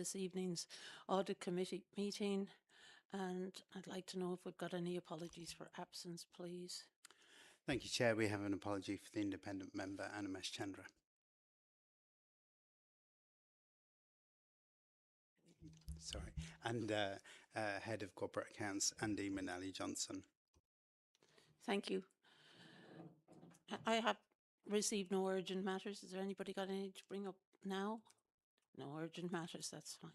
this evening's Audit Committee meeting, and I'd like to know if we've got any apologies for absence, please. Thank you, Chair. We have an apology for the independent member, Animesh Chandra. Sorry. And Head of Corporate Accounts, Andy Manali Johnson. Thank you. I have received no urgent matters. Is there anybody got any to bring up now? No urgent matters, that's fine.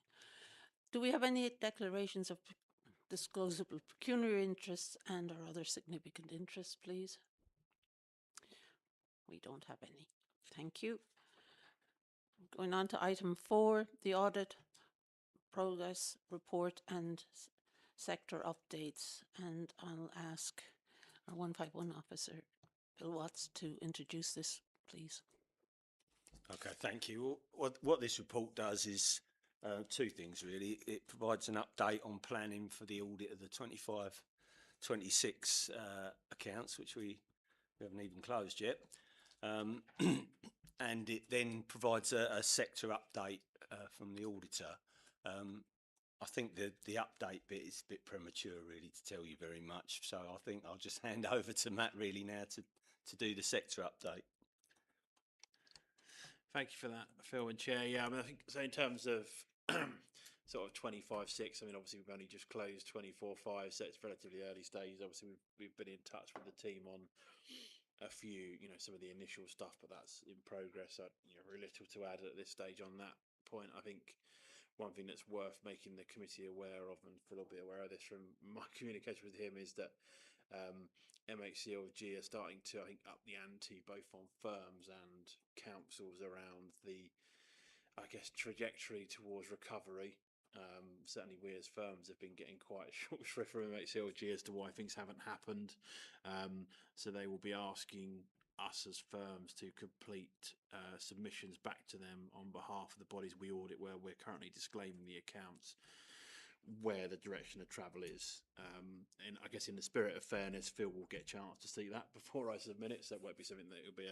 Do we have any declarations of disclosable pecuniary interests and or other significant interests, please? We don't have any. Thank you. Going on to item 4, the audit progress report and sector updates. And I'll ask our 151 officer, Bill Watts, to introduce this, please. Okay, thank you. What this report does is two things really. It provides an update on planning for the audit of the 25-26 accounts, which we haven't even closed yet. And it then provides a sector update from the auditor. I think the update bit is a bit premature really to tell you very much. So I think I'll just hand over to Matt really now to do the sector update. Thank you for that, Phil and Chair. Yeah, I mean, I think so in terms of sort of 25-6, I mean, obviously we've only just closed 24-5, so it's relatively early stages. Obviously we've been in touch with the team on a few, some of the initial stuff, but that's in progress. So, very little to add at this stage on that point. I think one thing that's worth making the committee aware of, and Phil will be aware of this from my communication with him, is that MHCLG are starting to, I think, up the ante both on firms and councils around the, I guess, trajectory towards recovery. Certainly we as firms have been getting quite short shrift from MHCLG as to why things haven't happened. So they will be asking us as firms to complete submissions back to them on behalf of the bodies we audit, where we're currently disclaiming the accounts, where the direction of travel is. And I guess in the spirit of fairness, Phil will get a chance to see that before I submit it, so it won't be something that it'll be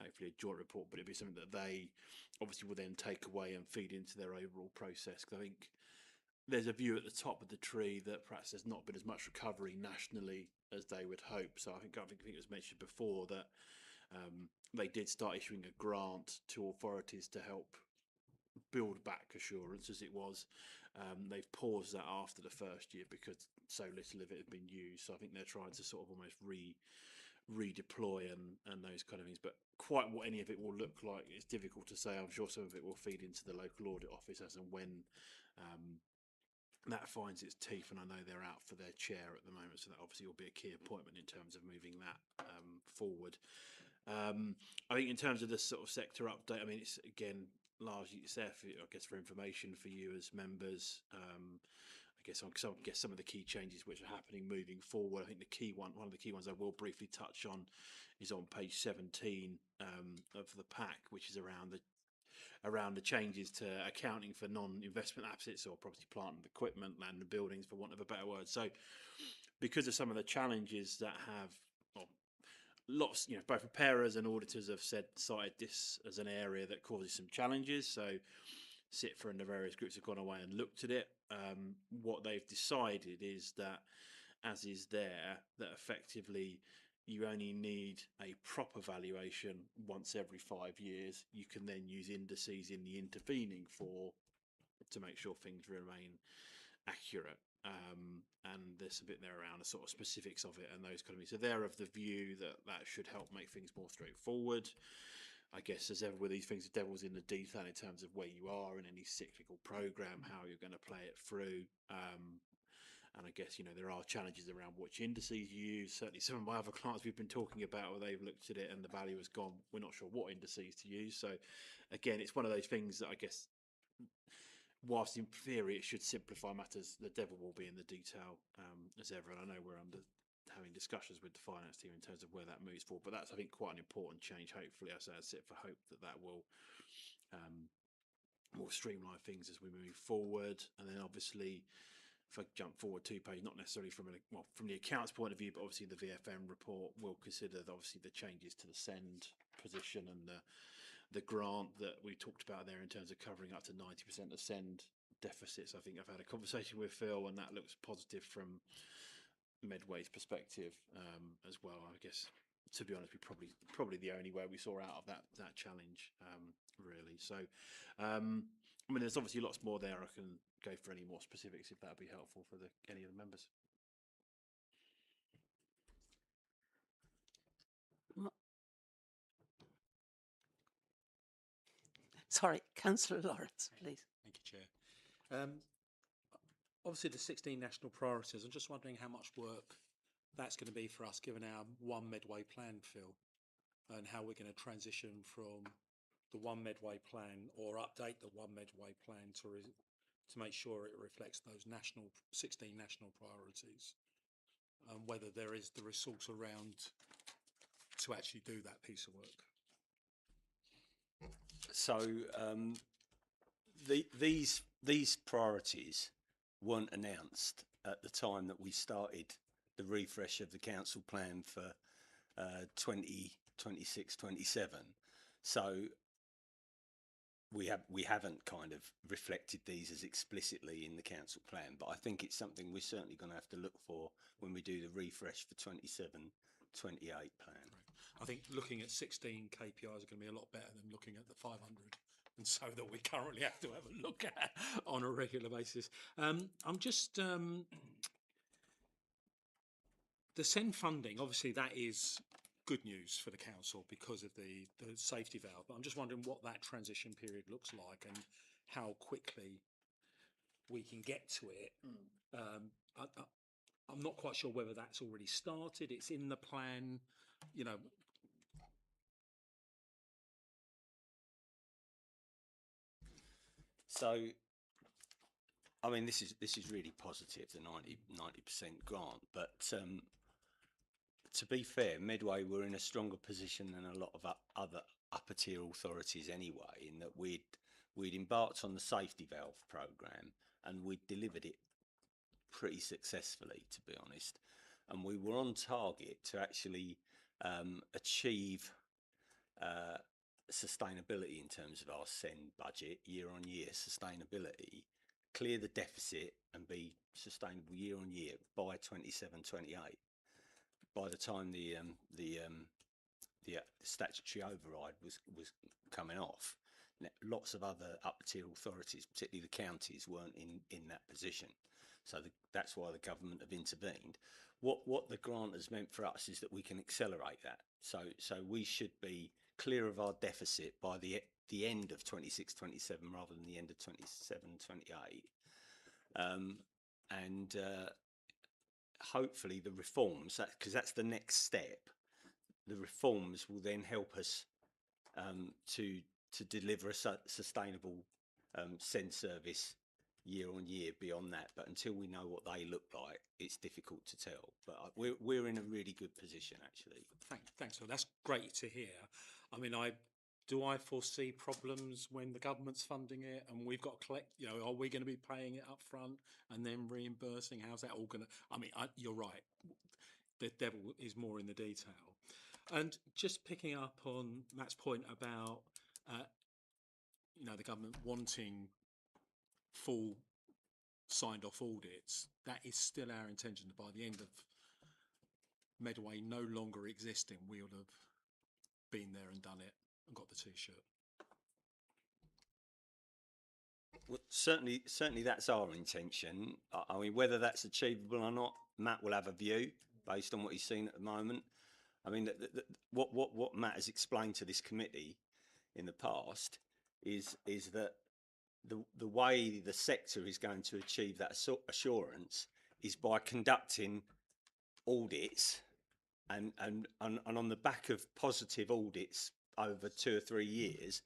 hopefully a joint report, but it'll be something that they obviously will then take away and feed into their overall process. Because I think there's a view at the top of the tree that perhaps there's not been as much recovery nationally as they would hope. So I think it was mentioned before that they did start issuing a grant to authorities to help build back assurance as it was. They've paused that after the first year because so little of it had been used. So I think they're trying to sort of almost redeploy and those kind of things. But quite what any of it will look like is difficult to say. I'm sure some of it will feed into the local audit office as and when that finds its teeth, and I know they're out for their chair at the moment, so that obviously will be a key appointment in terms of moving that forward. I think in terms of the sort of sector update, I mean, it's again largely it's there for, I guess, for information for you as members. I guess some of the key changes which are happening moving forward. I think one of the key ones I will briefly touch on is on page 17 of the pack, which is around the changes to accounting for non-investment assets or property, plant and equipment, land and buildings, for want of a better word. So because of some of the challenges that have lots, both preparers and auditors have cited this as an area that causes some challenges. So CITFA and the various groups have gone away and looked at it. What they've decided is that, as is there, that effectively you only need a proper valuation once every 5 years. You can then use indices in the intervening to make sure things remain accurate. And there's a bit there around the sort of specifics of it and those kind of things. So they're of the view that should help make things more straightforward. I guess as ever with these things, the devil's in the detail in terms of where you are in any cyclical program, how you're going to play it through. And I guess, there are challenges around which indices you use. Certainly some of my other clients we've been talking about, where they've looked at it and the value has gone, we're not sure what indices to use. So again, it's one of those things that I guess, whilst in theory it should simplify matters, the devil will be in the detail as ever. And I know we're having discussions with the finance team in terms of where that moves forward, but that's, I think, quite an important change. Hopefully, as I said, for hope that will more streamline things as we move forward. And then obviously, if I jump forward 2 pages, not necessarily from the accounts point of view, but obviously the VFM report will consider obviously the changes to the send position and the grant that we talked about there in terms of covering up to 90% of send deficits. I think I've had a conversation with Phil, and that looks positive from Medway's perspective as well. I guess, to be honest, we probably the only way we saw out of that challenge, really. So, I mean, there's obviously lots more there. I can go for any more specifics if that would be helpful for any of the members. Sorry, Councillor Lawrence, please. Thank you, Chair. Obviously, the 16 national priorities, I'm just wondering how much work that's going to be for us, given our one Medway plan, Phil, and how we're going to transition from the one Medway plan or update the one Medway plan to make sure it reflects those 16 national priorities, and whether there is the resource around to actually do that piece of work. So these priorities weren't announced at the time that we started the refresh of the council plan for 2026-27. So we haven't kind of reflected these as explicitly in the council plan, but I think it's something we're certainly going to have to look for when we do the refresh for 27-28 plan. I think looking at 16 KPIs are going to be a lot better than looking at the 500, and so that we currently have to have a look at on a regular basis. I'm just the SEND funding. Obviously, that is good news for the council because of the safety valve. But I'm just wondering what that transition period looks like and how quickly we can get to it. I'm not quite sure whether that's already started. It's in the plan, you know. So, I mean, this is really positive, the 90% grant. But to be fair, Medway were in a stronger position than a lot of other upper tier authorities anyway, in that we'd embarked on the safety valve programme and we'd delivered it pretty successfully, to be honest. And we were on target to actually achieve sustainability in terms of our SEND budget, year on year sustainability, clear the deficit and be sustainable year on year by 27-28. By the time the statutory override was coming off, lots of other upper tier authorities, particularly the counties, weren't in that position. So that's why the government have intervened. What the grant has meant for us is that we can accelerate that. So we should be clear of our deficit by the end of 26-27 rather than the end of 27-28. And hopefully the reforms, because that's the next step, the reforms will then help us to deliver a sustainable SEND service year on year beyond that. But until we know what they look like, it's difficult to tell. But we're in a really good position, actually. Thanks. So that's great to hear. I mean, do I foresee problems when the government's funding it and we've got to collect, you know, are we going to be paying it up front and then reimbursing? How's that all going to, I mean, you're right. The devil is more in the detail. And just picking up on Matt's point about, you know, the government wanting full signed off audits, that is still our intention. By the end of Medway no longer existing, we would have been there and done it and got the T-shirt. Well, certainly that's our intention. I mean, whether that's achievable or not, Matt will have a view based on what he's seen at the moment. I mean, what Matt has explained to this committee in the past is that the way the sector is going to achieve that assurance is by conducting audits and on the back of positive audits over 2 or 3 years,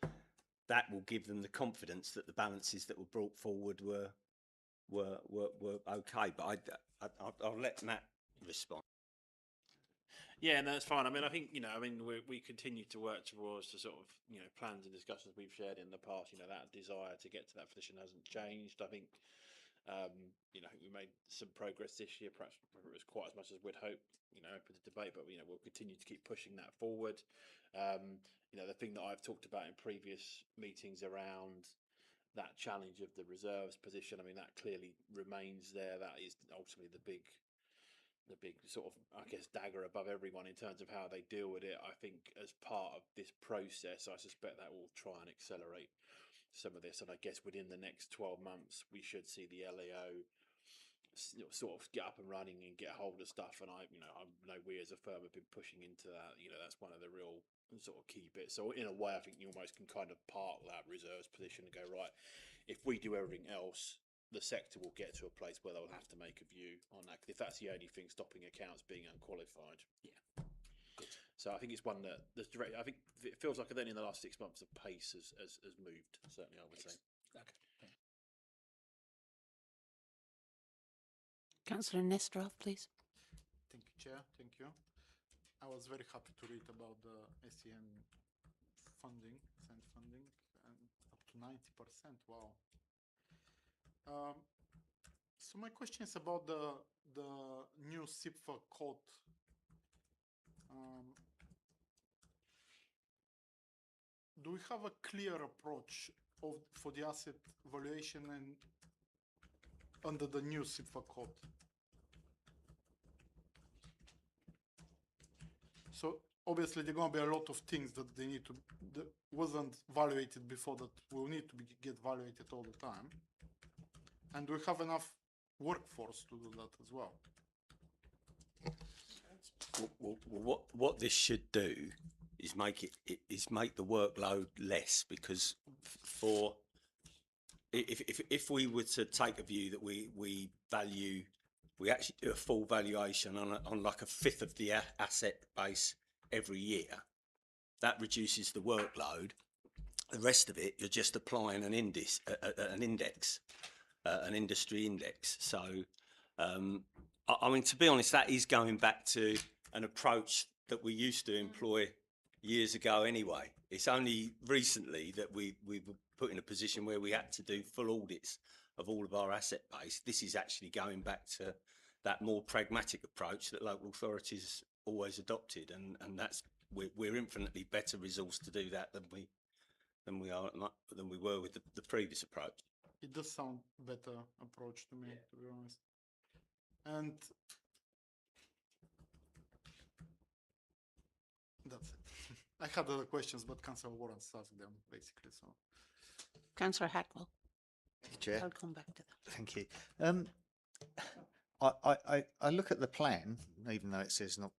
that will give them the confidence that the balances that were brought forward were okay. But I'll let Matt respond. Yeah, no, that's fine. I mean, I think, we continue to work towards the sort of, plans and discussions we've shared in the past. That desire to get to that position hasn't changed. I think, we made some progress this year, perhaps whether it was quite as much as we'd hope, open to debate, but, we'll continue to keep pushing that forward. The thing that I've talked about in previous meetings around that challenge of the reserves position. I mean, that clearly remains there. That is ultimately the big sort of, I guess, dagger above everyone in terms of how they deal with it. I think as part of this process, I suspect that will try and accelerate some of this. And I guess within the next 12 months, we should see the LAO sort of get up and running and get hold of stuff. And I know we as a firm have been pushing into that. That's one of the real sort of key bits. So in a way, I think you almost can kind of park that reserves position and go, right, if we do everything else, the sector will get to a place where they'll have to make a view on that. 'Cause if that's the only thing stopping accounts being unqualified. Yeah. So I think it's one that I think it feels like then in the last 6 months the pace has moved. Certainly, I would say. Okay. Councillor Nesterov, please. Thank you, Chair. Thank you. I was very happy to read about the SEN funding, and up to 90%. Wow. So my question is about the new SIPFA code. Do we have a clear approach for the asset valuation and under the new SIPFA code? So obviously there are going to be a lot of things that they need to that wasn't evaluated before that will need to get evaluated all the time, and we have enough workforce to do that as well. What this should do is make the workload less, because if we were to take a view that we actually do a full valuation on like a fifth of the asset base every year, that reduces the workload. The rest of it, you're just applying an index, an industry index. So, I mean, to be honest, that is going back to an approach that we used to employ years ago anyway. It's only recently that we were put in a position where we had to do full audits of all of our asset base. This is actually going back to that more pragmatic approach that local authorities always adopted, and that's we're infinitely better resourced to do that than we were with the previous approach. It does sound better approach to me, to be honest. And that's it. I had other questions, but Councillor Warren's asked them basically. So, Councillor Hackwell. Chair. I'll come back to that. Thank you. I look at the plan, even though it says not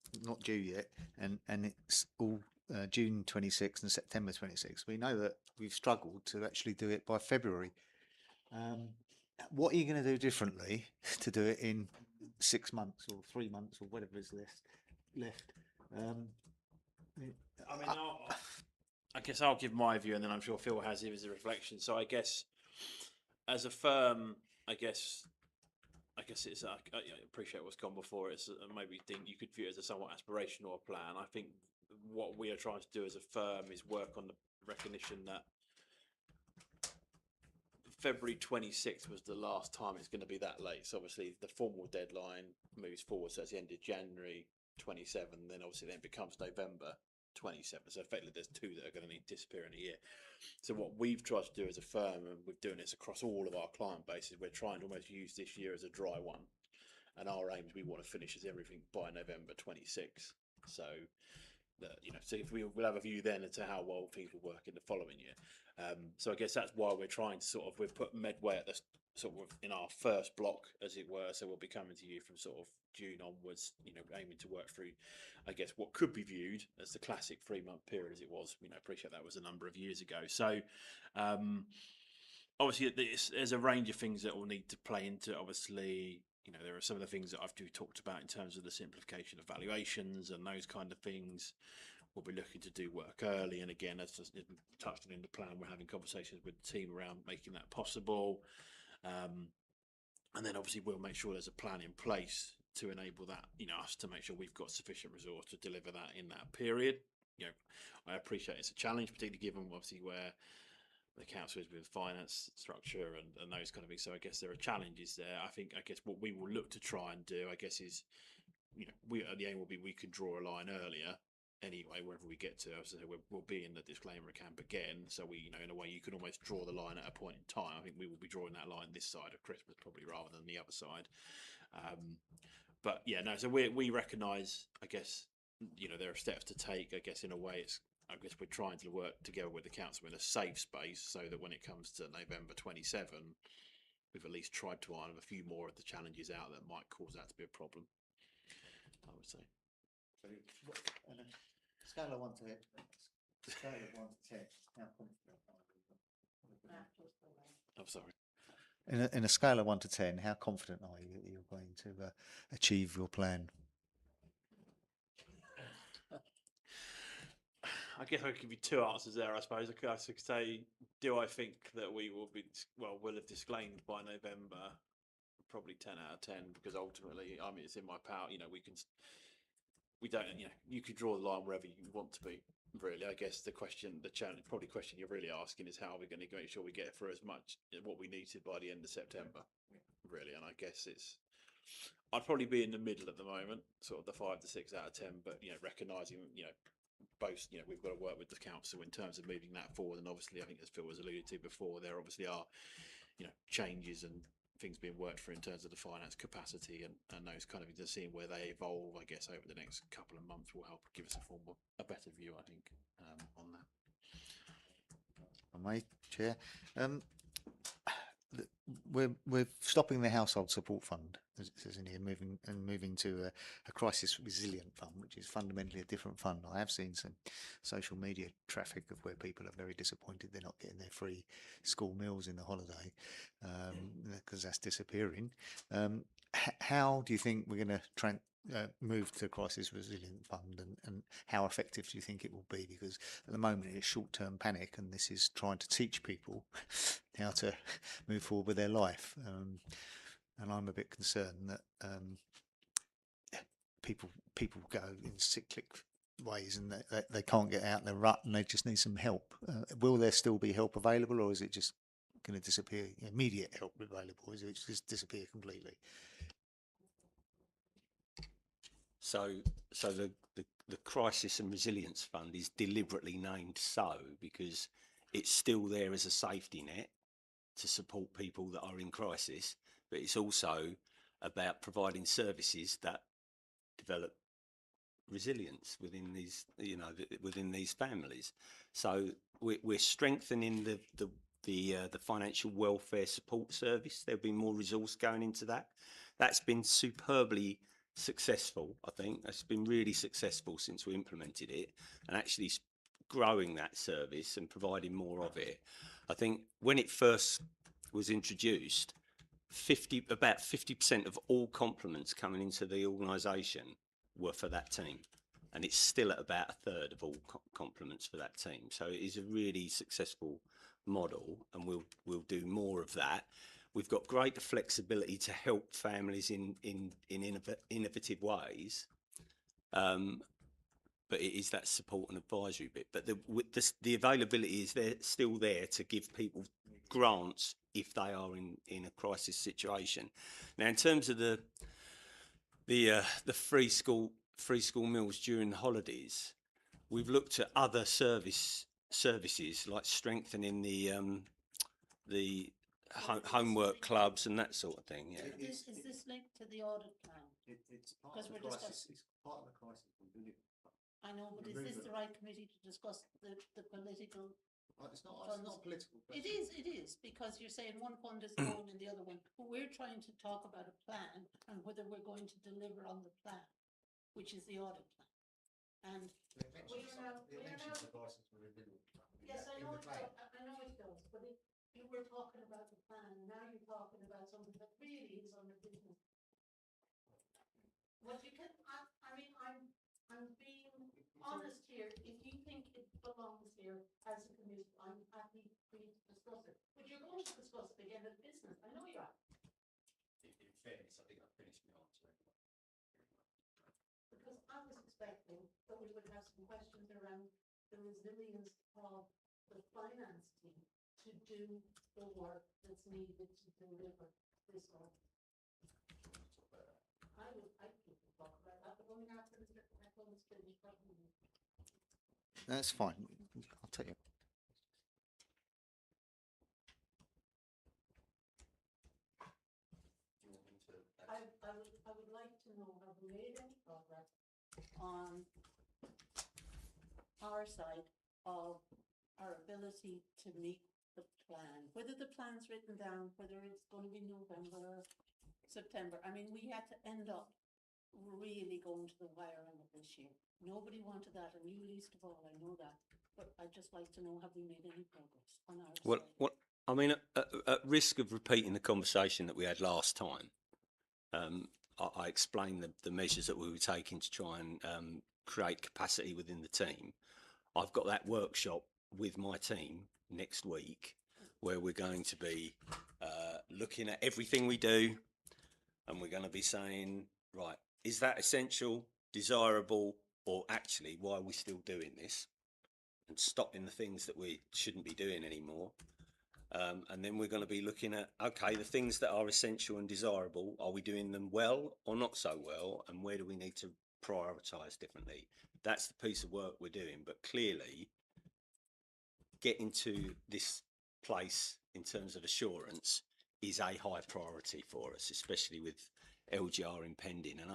due yet, and it's all June 26 and September 26. We know that we've struggled to actually do it by February. What are you going to do differently to do it in 6 months or 3 months or whatever is left? I mean, I guess I'll give my view, and then I'm sure Phil has his as a reflection. So I guess, as a firm, I guess it's. I appreciate what's gone before. It's maybe think you could view it as a somewhat aspirational plan. I think what we are trying to do as a firm is work on the recognition that February 26th was the last time it's going to be that late. So obviously the formal deadline moves forward, so it's the end of January 27. Then obviously then becomes November 27. So effectively there's two that are going to need to disappear in a year. So what we've tried to do as a firm, and we're doing this across all of our client bases, we're trying to almost use this year as a dry one. And our aim is we want to finish everything by November 26. So that, so if we'll have a view then into how well things will work in the following year. So I guess that's why we're trying to we've put Medway at the sort of in our first block, as it were. So we'll be coming to you from sort of June onwards, aiming to work through, I guess, what could be viewed as the classic 3-month period as it was. Appreciate that was a number of years ago. So obviously there's a range of things that will need to play into. Obviously, there are some of the things that I've talked about in terms of the simplification of valuations and those kind of things. We'll be looking to do work early, and again, as touched on in the plan, we're having conversations with the team around making that possible. And then obviously we'll make sure there's a plan in place to enable that, us to make sure we've got sufficient resource to deliver that in that period. I appreciate it's a challenge, particularly given obviously where the council is with finance structure and those kind of things. So I guess there are challenges there. I guess what we will look to try and do, I guess, is, the aim will be we could draw a line earlier anyway, wherever we get to. As I say, we'll be in the disclaimer camp again. So we, in a way, you can almost draw the line at a point in time. I think we will be drawing that line this side of Christmas, probably rather than the other side. But yeah, no. So we recognise, I guess, there are steps to take. I guess in a way, I guess we're trying to work together with the council in a safe space, so that when it comes to November 27, we've at least tried to iron a few more of the challenges out that might cause that to be a problem. I would say. So, on a scale of 1 to 10, how confident are you? I'm sorry. In a scale of 1 to 10, how confident are you that you're going to achieve your plan? I guess I could give you two answers there. I suppose I could say, do I think that we will will have disclaimed by November? Probably 10 out of 10, because ultimately, I mean, it's in my power. We don't. You could draw the line wherever you want to be. Really, I guess the question you're really asking is, how are we going to make sure we get through as much what we needed by the end of September? Really, and I guess I'd probably be in the middle at the moment, sort of the 5 to 6 out of 10. But recognising both, we've got to work with the council in terms of moving that forward. And obviously, I think as Phil was alluded to before, there obviously are changes and things being worked for in terms of the finance capacity and those kind of things, and seeing where they evolve, I guess, over the next couple of months will help give us a better view, I think, on that. My chair, we're stopping the household support fund, as it says in here, moving to a crisis resilient fund, which is fundamentally a different fund. I have seen some social media traffic of where people are very disappointed they're not getting their free school meals in the holiday, because that's disappearing. How do you think we're going to move to crisis resilient fund, and how effective do you think it will be? Because at the moment it's short-term panic, and this is trying to teach people how to move forward with their life, and I'm a bit concerned that people go in cyclic ways, and they can't get out of the rut, and they just need some help. Will there still be help available, or is it just going to disappear? Immediate help available, is it just disappear completely? So the Crisis and Resilience Fund is deliberately named so because it's still there as a safety net to support people that are in crisis, but it's also about providing services that develop resilience within these families. So we're strengthening the financial welfare support service. There'll be more resource going into that. That's been superbly successful. I think it's been really successful since we implemented it, and actually growing that service and providing more of it. I think when it first was introduced, about 50% of all compliments coming into the organisation were for that team, and it's still at about a third of all compliments for that team. So it is a really successful model, and we'll do more of that. We've got greater flexibility to help families in innovative ways, but it is that support and advisory bit. But the availability is still there to give people grants if they are in a crisis situation. Now, in terms of the free school meals during the holidays, we've looked at other services like strengthening the homework clubs and that sort of thing. Yeah. Is this linked to the audit plan? It's part Because of the we're crisis. It's part of the crisis. I know, but is this the right committee to discuss the political? It's not political. It is, because you're saying one fund is going in the other one. But we're trying to talk about a plan and whether we're going to deliver on the plan, which is the audit plan. And yes, I know it does, but if you were talking about the plan, now you're talking about something that really is on the business. What you can, I mean, I'm being honest here. If you think it belongs here as a committee, I'm happy for you to discuss it. But you're going to discuss it again as business. I know you are. In fairness, I think I've finished my answer. Because I was expecting that we would have some questions around the resilience of the finance team to do the work that's needed to deliver this audit. I would like to talk about that, but only after Mr. Eccles finished talking. That's fine. I'll take you. I would like to know, have we made any progress on our side of our ability to meet the plan? Whether the plan's written down, whether it's going to be November, September. I mean, we had to end up really going to the wire on it this year. Nobody wanted that, and you least of all, I know that. But I'd just like to know, have we made any progress on our Well, side? what I mean, at risk of repeating the conversation that we had last time, I explained the measures that we were taking to try and create capacity within the team. I've got that workshop with my team next week where we're going to be looking at everything we do, and we're going to be saying, right, is that essential, desirable, or actually why are we still doing this, and stopping the things that we shouldn't be doing anymore. And then we're going to be looking at, okay, the things that are essential and desirable, are we doing them well or not so well, and where do we need to prioritise differently? That's the piece of work we're doing. But clearly, getting to this place in terms of assurance is a high priority for us, especially with LGR impending. And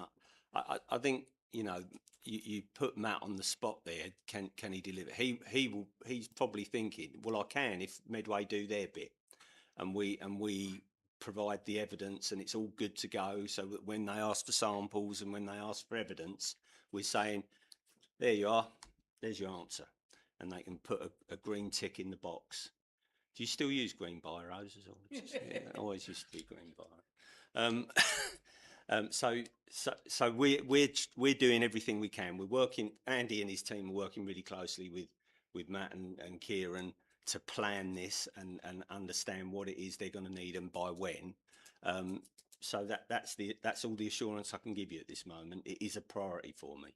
I think, you know, you put Matt on the spot there. Can he deliver? He's probably thinking, well, I can if Medway do their bit, and we provide the evidence, and it's all good to go. So that when they ask for samples and when they ask for evidence, we're saying, there you are, there's your answer, and they can put a green tick in the box. Do you still use green biros? I always used to be green biro. So we're doing everything we can. We're working. Andy and his team are working really closely with Matt and Kieran to plan this and understand what it is they're going to need and by when. So that's all the assurance I can give you at this moment. It is a priority for me.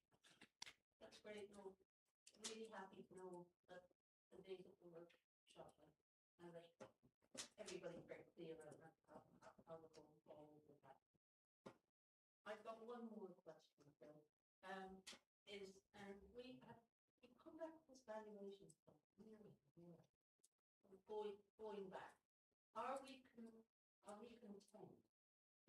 That's great. No, really happy to know that the date of the workshop and that everybody's very clear on how we're going forward with that. I've got one more question, Phil. We come back to this valuation stuff. Going back, are we content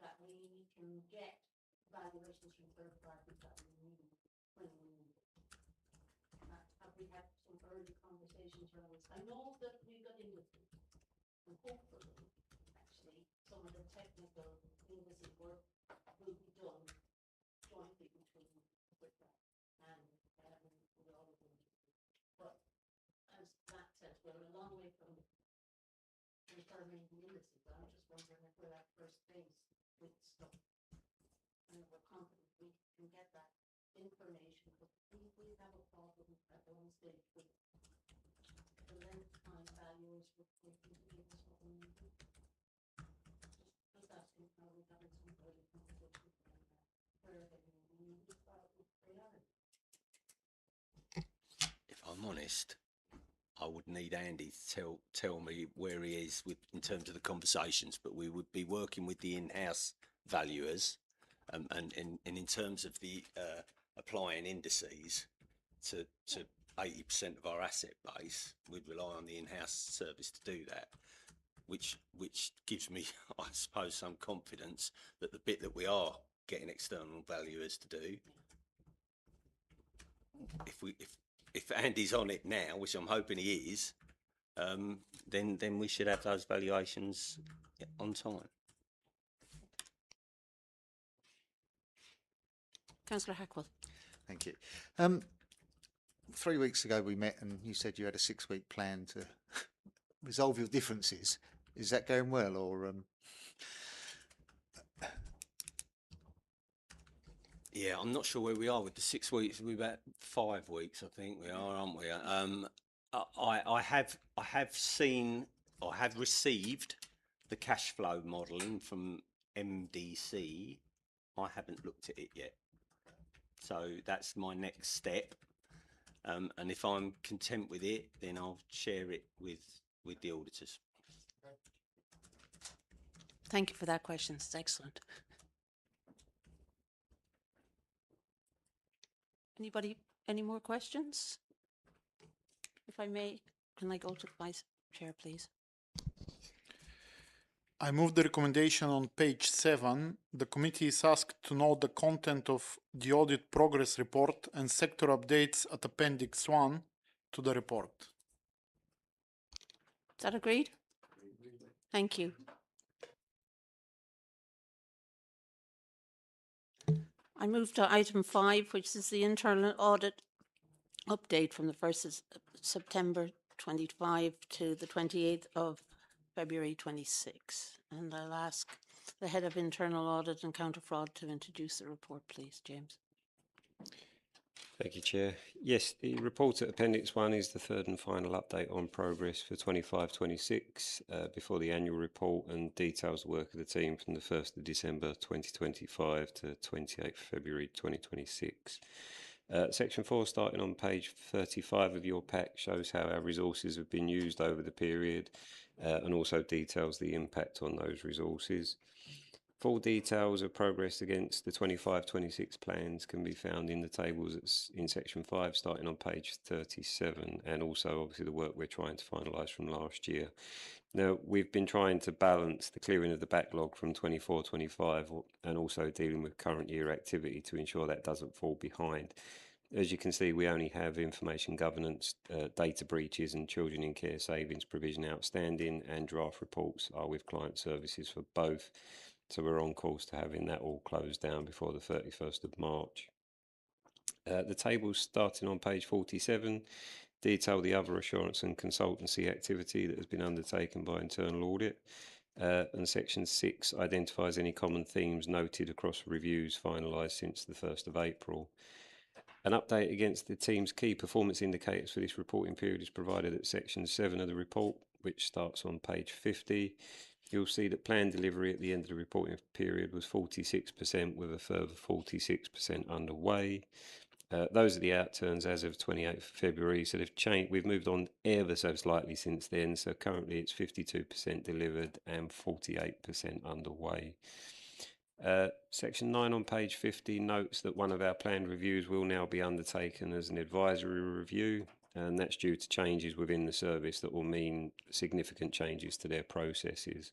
that we can get valuations from third parties that we need when we need it? Have we had some early conversations around this? I know that we got industry, and hopefully, actually, some of the technical industry work will be done jointly between Britain and the audit committee. But as Matt said, we're a long way from confirming the indices. I'm just wondering if we're at first base with stuff, and we're confident we can get that information. But we have a problem at one stage with the length of time valuers would give us what we need. Just asking how we're having some early conversations around that. Where they need to start with priority. If I'm honest, I would need Andy to tell me where he is in terms of the conversations, but we would be working with the in-house valuers, and in terms of the applying indices to 80% of our asset base, we'd rely on the in-house service to do that, which gives me, I suppose, some confidence that the bit that we are getting external valuers to do, if Andy's on it now, which I'm hoping he is, then we should have those valuations on time. Councillor Hackwell. Thank you. 3 weeks ago we met and you said you had a 6-week plan to resolve your differences. Is that going well, or Yeah, I'm not sure where we are with the 6 weeks. We're about 5 weeks, I think we are, aren't we? I have received the cash flow modelling from MDC. I haven't looked at it yet, so that's my next step. And if I'm content with it, then I'll share it with the auditors. Thank you for that question. It's excellent. Anybody, any more questions? If I may, can I go to the Vice Chair, please? I move the recommendation on page 7. The committee is asked to know the content of the audit progress report and sector updates at Appendix 1 to the report. Is that agreed? Thank you. I move to item 5, which is the internal audit update from the 1st of September 25 to the 28th of February 26. And I'll ask the Head of Internal Audit and Counter Fraud to introduce the report, please, James. Thank you, Chair. Yes, the report at Appendix 1 is the third and final update on progress for 25-26 before the annual report, and details the work of the team from the 1st of December 2025 to 28th February 2026. Section 4, starting on page 35 of your pack, shows how our resources have been used over the period and also details the impact on those resources. Full details of progress against the 25-26 plans can be found in the tables in section 5, starting on page 37, and also obviously the work we're trying to finalise from last year. Now, we've been trying to balance the clearing of the backlog from 24-25 and also dealing with current year activity to ensure that doesn't fall behind. As you can see, we only have information governance, data breaches and children in care savings provision outstanding, and draft reports are with client services for both. So we're on course to having that all closed down before the 31st of March. The tables starting on page 47 detail the other assurance and consultancy activity that has been undertaken by internal audit. And section 6 identifies any common themes noted across reviews finalised since the 1st of April. An update against the team's key performance indicators for this reporting period is provided at section 7 of the report, which starts on page 50. You'll see that planned delivery at the end of the reporting period was 46%, with a further 46% underway. Those are the outturns as of 28th February, so they've changed. We've moved on ever so slightly since then, so currently it's 52% delivered and 48% underway. Section 9 on page 50 notes that one of our planned reviews will now be undertaken as an advisory review, and that's due to changes within the service that will mean significant changes to their processes.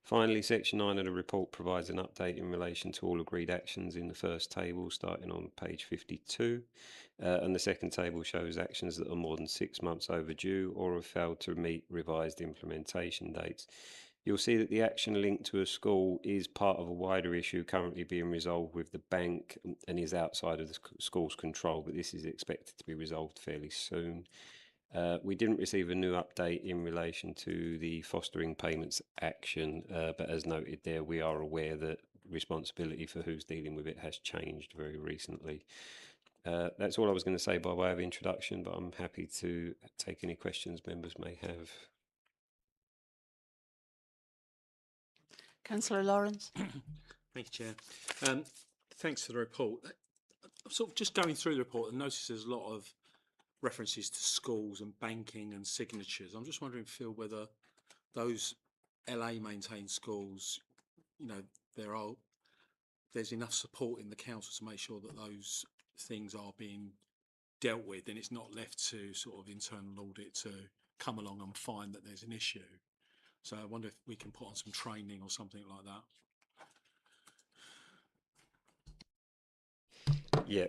Finally, section 9 of the report provides an update in relation to all agreed actions in the first table, starting on page 52, and the second table shows actions that are more than 6 months overdue or have failed to meet revised implementation dates. You'll see that the action linked to a school is part of a wider issue currently being resolved with the bank and is outside of the school's control, but this is expected to be resolved fairly soon. We didn't receive a new update in relation to the fostering payments action, but as noted there, we are aware that responsibility for who's dealing with it has changed very recently. That's all I was going to say by way of introduction, but I'm happy to take any questions members may have. Councillor Lawrence. Thank you, Chair. Thanks for the report. I'm sort of just going through the report and noticed there's a lot of references to schools and banking and signatures. I'm just wondering, Phil, whether those LA maintained schools, you know, there's enough support in the council to make sure that those things are being dealt with, and it's not left to sort of internal audit to come along and find that there's an issue. So I wonder if we can put on some training or something like that. Yeah,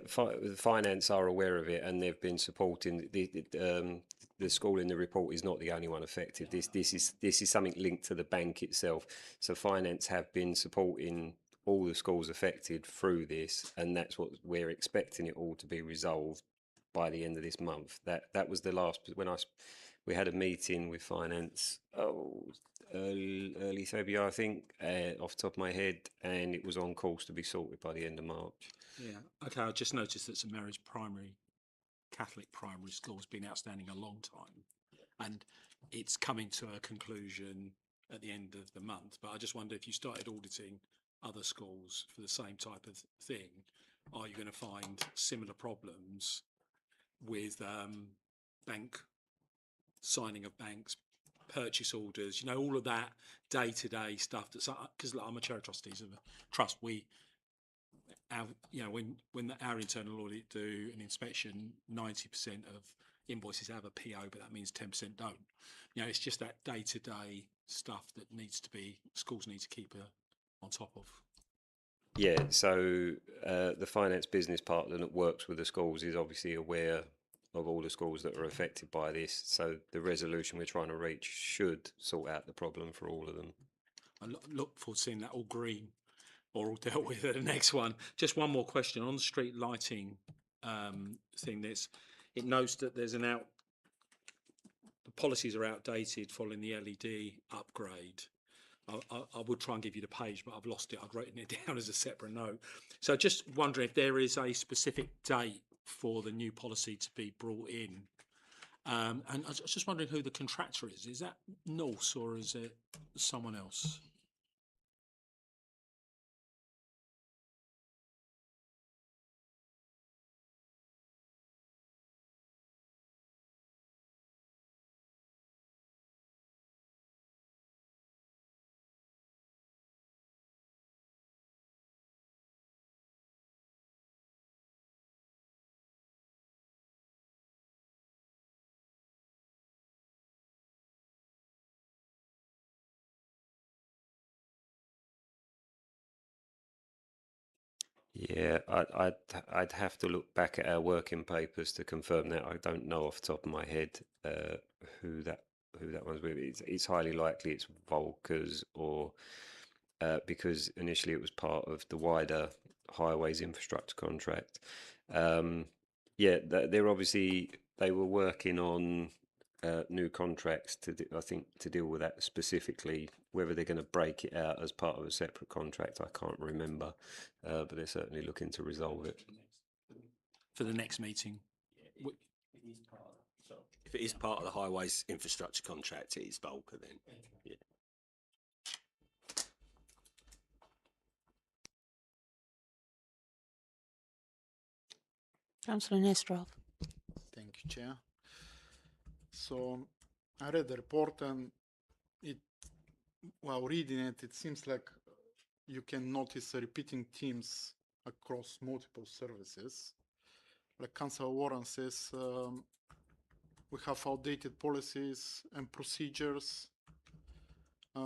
finance are aware of it, and they've been supporting the school in the report is not the only one affected. This is something linked to the bank itself. So finance have been supporting all the schools affected through this, and that's what we're expecting it all to be resolved by the end of this month. That was the last we had a meeting with finance early February, I think, off the top of my head, and it was on course to be sorted by the end of March. Yeah, okay, I just noticed that St Mary's Catholic primary school has been outstanding a long time, and it's coming to a conclusion at the end of the month. But I just wonder if you started auditing other schools for the same type of thing, are you going to find similar problems with bank signing of banks, purchase orders, you know, all of that day-to-day stuff? That's because I'm a chair of trustees of a trust. our, you know, when our internal audit do an inspection, 90% of invoices have a PO, but that means 10% don't. You know, it's just that day-to-day stuff that schools need to keep on top of. Yeah, so the finance business partner that works with the schools is obviously aware of all the schools that are affected by this. So the resolution we're trying to reach should sort out the problem for all of them. I look forward to seeing that all green or all dealt with at the next one. Just one more question on the street lighting thing. It notes that there's the policies are outdated following the LED upgrade. I would try and give you the page, but I've lost it. I've written it down as a separate note. So just wondering if there is a specific date for the new policy to be brought in. And I was just wondering who the contractor is. Is that Norse or is it someone else? Yeah, I'd have to look back at our working papers to confirm that. I don't know off the top of my head who that one's with. It's highly likely it's Volkers or because initially it was part of the wider highways infrastructure contract. Yeah, they were working on new contracts I think to deal with that specifically. Whether they're going to break it out as part of a separate contract, I can't remember, but they're certainly looking to resolve it For the next meeting. If it is part of the highways infrastructure contract, it is Volker then. Yeah. Councillor Nestrov. Thank you, Chair. So I read the report and while reading it, it seems like you can notice repeating themes across multiple services. Like Councillor Warren says, we have outdated policies and procedures. We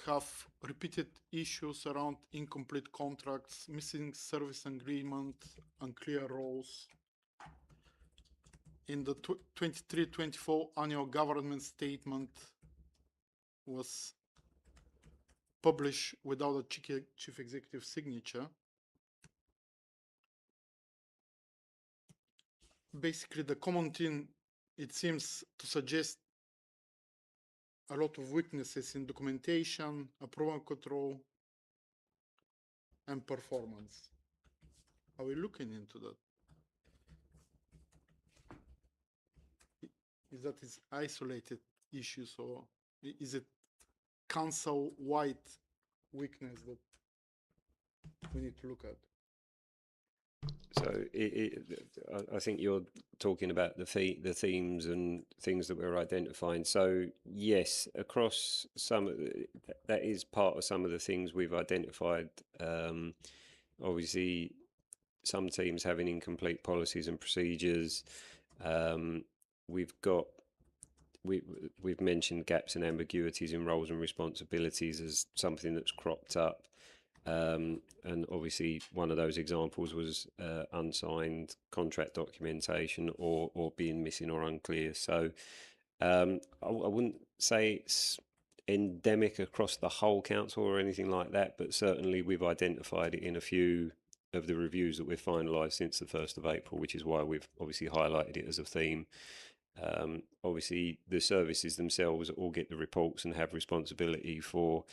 have repeated issues around incomplete contracts, missing service agreement, unclear roles. In the 23-24 annual government statement was published without a chief executive signature. Basically, the common thing, it seems to suggest a lot of weaknesses in documentation, approval control, and performance. Are we looking into that? Is that isolated issues or is it council-wide weakness that we need to look at? So I think you're talking about the themes and things that we're identifying. So yes, across that is part of some of the things we've identified. Obviously, some teams having incomplete policies and procedures. We've mentioned gaps and ambiguities in roles and responsibilities as something that's cropped up. And obviously one of those examples was unsigned contract documentation or being missing or unclear. So I wouldn't say it's endemic across the whole council or anything like that, but certainly we've identified it in a few of the reviews that we've finalised since the 1st of April, which is why we've obviously highlighted it as a theme. Obviously the services themselves all get the reports and have responsibility for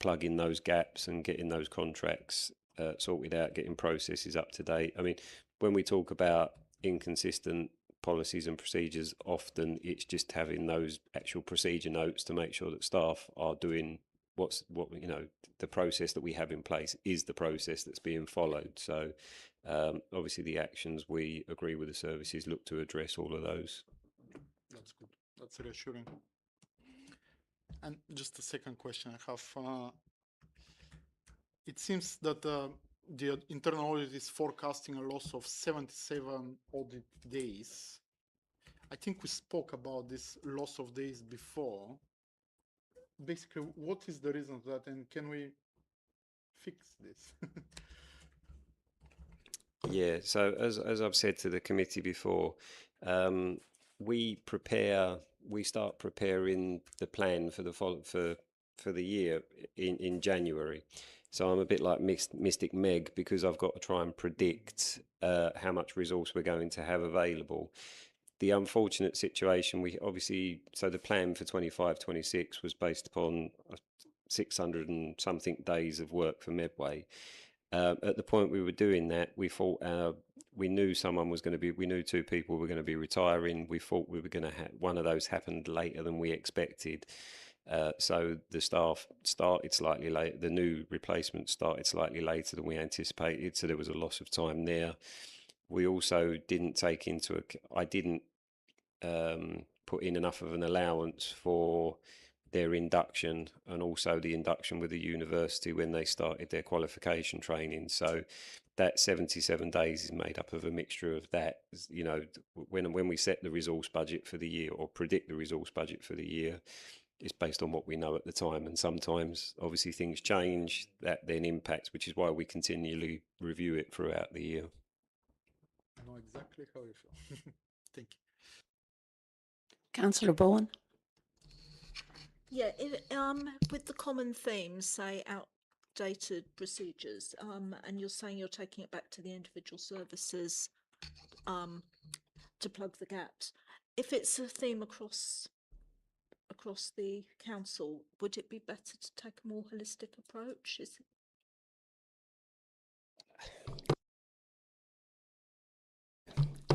plugging those gaps and getting those contracts sorted out, getting processes up to date. I mean, when we talk about inconsistent policies and procedures, often it's just having those actual procedure notes to make sure that staff are doing the process that we have in place is the process that's being followed. So obviously the actions we agree with the services look to address all of those. That's good. That's reassuring. And just a second question I have. it seems that the internal audit is forecasting a loss of 77 audit days. I think we spoke about this loss of days before. Basically, what is the reason for that, and can we fix this? Yeah, so as I've said to the committee before, we start preparing the plan for the year in January. So I'm a bit like Mystic Meg, because I've got to try and predict how much resource we're going to have available. The unfortunate situation, so the plan for 25-26 was based upon 600 and something days of work for Medway. At the point we were doing that, we thought we knew we knew two people were going to be retiring. We thought we were going to have one of those happened later than we expected. So the staff started slightly late. The new replacement started slightly later than we anticipated. So there was a loss of time there. We also didn't take into account, I didn't put in enough of an allowance for their induction and also the induction with the university when they started their qualification training. So that 77 days is made up of a mixture of that. You know, when we set the resource budget for the year or predict the resource budget for the year, it's based on what we know at the time. And sometimes, obviously, things change, that then impacts, which is why we continually review it throughout the year. I know exactly how you feel. Thank you. Councillor Bowen? Yeah, with the common themes, say outdated procedures, and you're saying you're taking it back to the individual services to plug the gaps. If it's a theme across the council, would it be better to take a more holistic approach?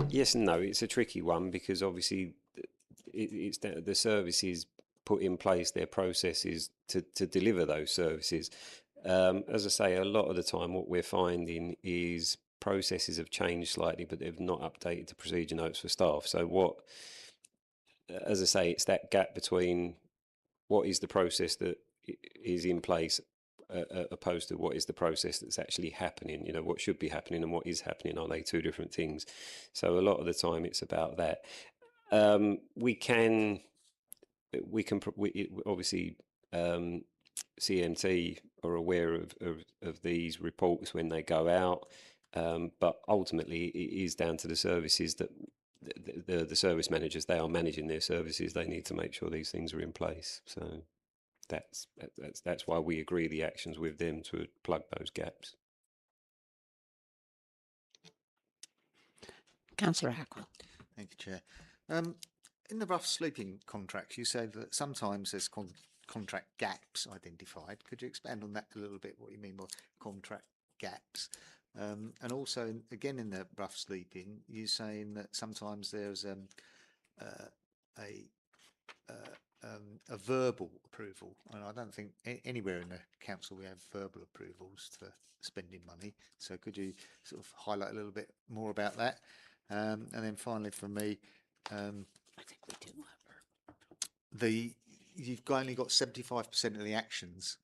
Yes and no. It's a tricky one because obviously it's the services put in place their processes to deliver those services. As I say, a lot of the time what we're finding is processes have changed slightly, but they've not updated the procedure notes for staff. So as I say, it's that gap between what is the process that is in place opposed to what is the process that's actually happening. You know, what should be happening and what is happening, are they two different things? So a lot of the time it's about that. Obviously CMT are aware of these reports when they go out, but ultimately it is down to the services that the service managers, they are managing their services. They need to make sure these things are in place. So that's why we agree the actions with them to plug those gaps. Councillor Hackwell? Thank you, Chair. In the rough sleeping contracts, you say that sometimes there's contract gaps identified. Could you expand on that a little bit, what you mean by contract gaps? And also, again, in the rough sleeping, you're saying that sometimes there's a verbal approval, and I don't think anywhere in the council we have verbal approvals for spending money. So could you sort of highlight a little bit more about that? And then finally, from me, I think we do. you've only got 75% of the actions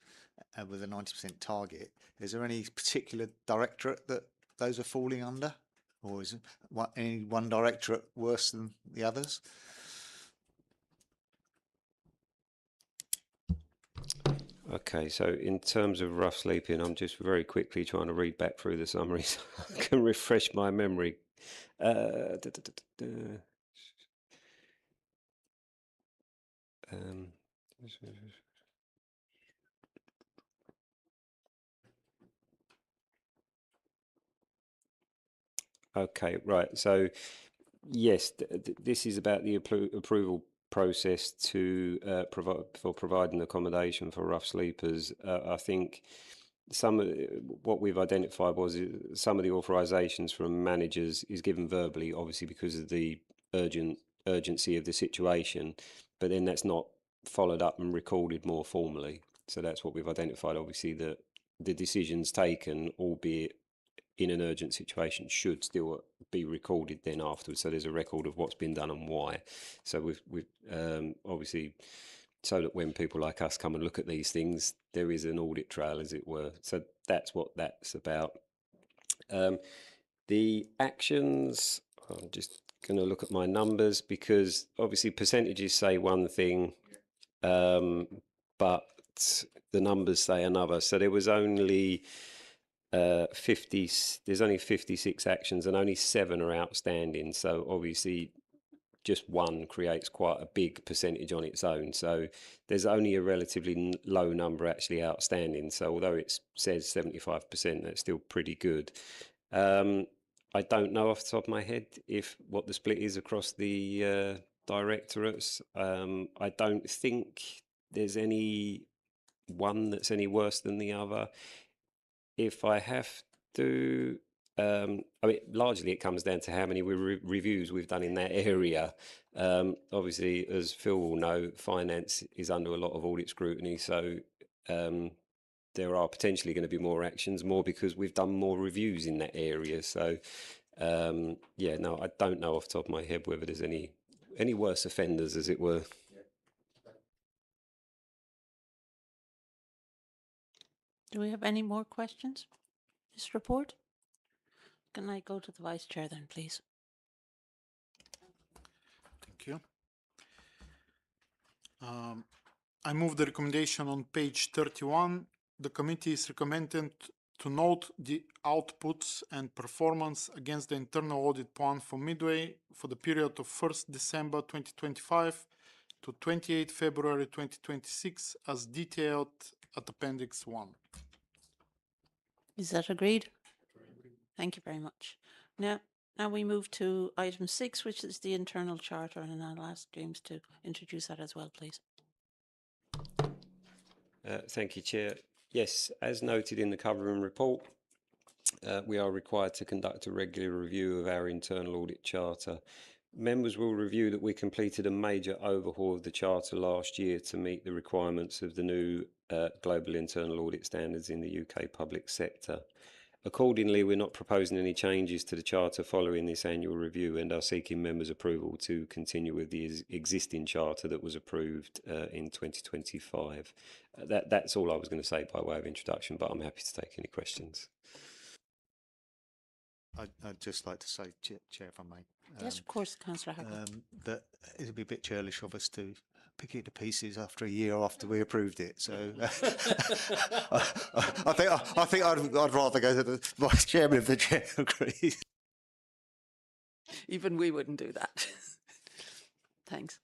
with a 90% target. Is there any particular directorate that those are falling under, or is any one directorate worse than the others? Okay, so in terms of rough sleeping, I'm just very quickly trying to read back through the summary so I can refresh my memory. Okay, right. So, yes, this is about the approval process to providing accommodation for rough sleepers. I think what we've identified was some of the authorisations from managers is given verbally, obviously because of the urgency of the situation, but then that's not followed up and recorded more formally. So that's what we've identified. Obviously, that the decisions taken, albeit in an urgent situation, should still be recorded then afterwards. So there's a record of what's been done and why. So we've obviously so that when people like us come and look at these things, there is an audit trail, as it were. So that's what that's about. The actions, I'm just going to look at my numbers, because obviously percentages say one thing, but the numbers say another. So there was only 50, there's only 56 actions and only 7 are outstanding. So obviously just one creates quite a big percentage on its own. So there's only a relatively low number actually outstanding. So although it says 75%, that's still pretty good. I don't know off the top of my head what the split is across the directorates. I don't think there's any one that's any worse than the other. If I have to, I mean, largely it comes down to how many reviews we've done in that area. Obviously, as Phil will know, finance is under a lot of audit scrutiny, so there are potentially going to be more actions, more because we've done more reviews in that area. So, yeah, no, I don't know off the top of my head whether there's any worse offenders, as it were. Do we have any more questions? This report? Can I go to the Vice Chair then, please? Thank you. I move the recommendation on page 31. The committee is recommended to note the outputs and performance against the internal audit plan for Medway for the period of 1st December 2025 to 28 February 2026 as detailed at Appendix 1. Is that agreed? Thank you very much. Now we move to item 6, which is the internal charter, and I'll ask James to introduce that as well, please. Thank you, Chair. Yes, as noted in the covering report, we are required to conduct a regular review of our internal audit charter. Members will review that we completed a major overhaul of the charter last year to meet the requirements of the new global internal audit standards in the UK public sector. Accordingly, we're not proposing any changes to the charter following this annual review and are seeking members' approval to continue with the existing charter that was approved in 2025. That's all I was going to say by way of introduction, but I'm happy to take any questions. I'd just like to say, Chair, if I may. Yes, of course, Councillor Hackett. That it would be a bit churlish of us to pick it to pieces after a year after we approved it. So I think I'd rather go to the Vice Chairman if the Chair agrees. Even we wouldn't do that. Thanks.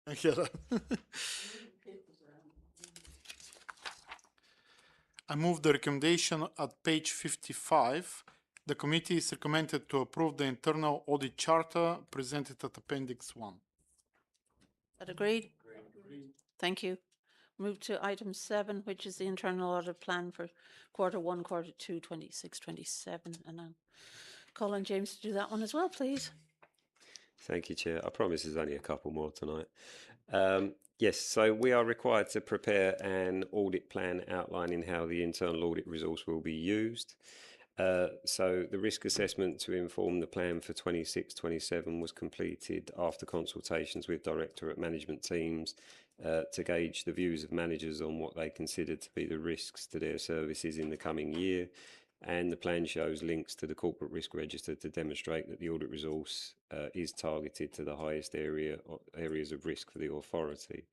Thank you. I move the recommendation at page 55. The committee is recommended to approve the internal audit charter presented at Appendix 1. That agreed? Agreed. Thank you. Move to item 7, which is the internal audit plan for Q1, Q2, 26-27. And I'll call on James to do that one as well, please. Thank you, Chair. I promise there's only a couple more tonight. Yes, so we are required to prepare an audit plan outlining how the internal audit resource will be used. So the risk assessment to inform the plan for 26-27 was completed after consultations with directorate management teams to gauge the views of managers on what they considered to be the risks to their services in the coming year. And the plan shows links to the corporate risk register to demonstrate that the audit resource is targeted to the highest areas of risk for the authority.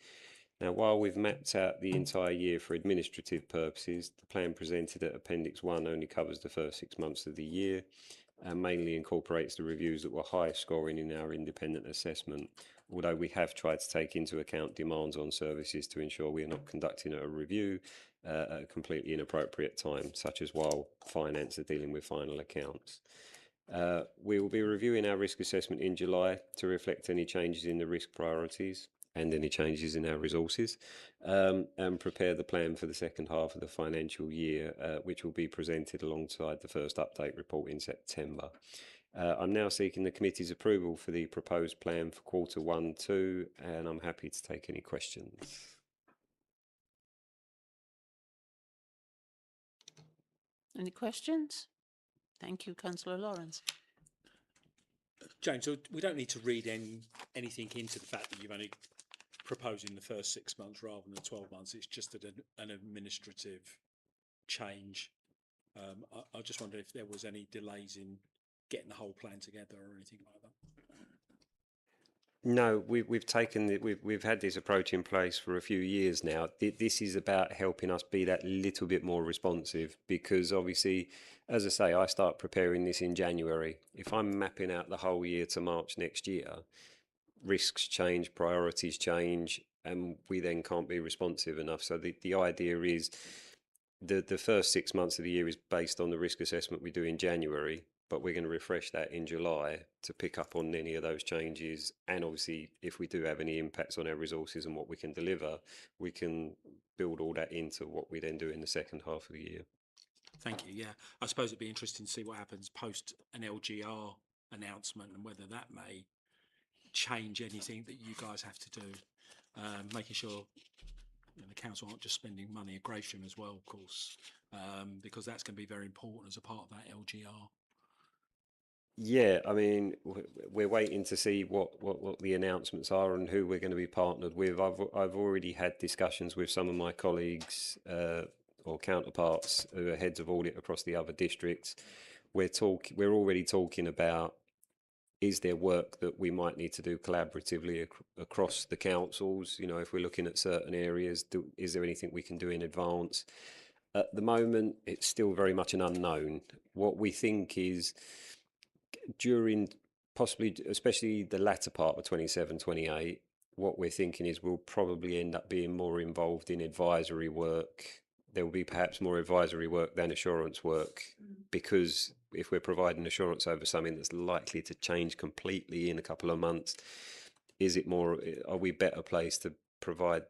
Now, while we've mapped out the entire year for administrative purposes, the plan presented at Appendix 1 only covers the first 6 months of the year and mainly incorporates the reviews that were high scoring in our independent assessment, although we have tried to take into account demands on services to ensure we are not conducting a review at a completely inappropriate time, such as while finance are dealing with final accounts. We will be reviewing our risk assessment in July to reflect any changes in the risk priorities and any changes in our resources, and prepare the plan for the second half of the financial year, which will be presented alongside the first update report in September. I'm now seeking the committee's approval for the proposed plan for Q1-2, and I'm happy to take any questions. Any questions? Thank you, Councillor Lawrence. James, so we don't need to read anything into the fact that you've only proposed in the first 6 months rather than the 12 months. It's just an administrative change. I just wondered if there was any delays in getting the whole plan together or anything like that. No, we've had this approach in place for a few years now. This is about helping us be that little bit more responsive, because obviously, as I say, I start preparing this in January. If I'm mapping out the whole year to March next year, risks change, priorities change, and we then can't be responsive enough. So the idea is the first 6 months of the year is based on the risk assessment we do in January, but we're going to refresh that in July to pick up on any of those changes. And obviously, if we do have any impacts on our resources and what we can deliver, we can build all that into what we then do in the second half of the year. Thank you. Yeah, I suppose it'd be interesting to see what happens post an LGR announcement and whether that may change anything that you guys have to do, making sure the council aren't just spending money at Gratian as well, of course, because that's going to be very important as a part of that LGR. Yeah, I mean, we're waiting to see what the announcements are and who we're going to be partnered with. I've already had discussions with some of my colleagues or counterparts who are heads of audit across the other districts. We're already talking about, is there work that we might need to do collaboratively across the councils? You know, if we're looking at certain areas, is there anything we can do in advance? At the moment, it's still very much an unknown. What we think is, during possibly, especially the latter part of 27, 28, what we're thinking is we'll probably end up being more involved in advisory work. There will be perhaps more advisory work than assurance work, because if we're providing assurance over something that's likely to change completely in a couple of months, are we better placed to provide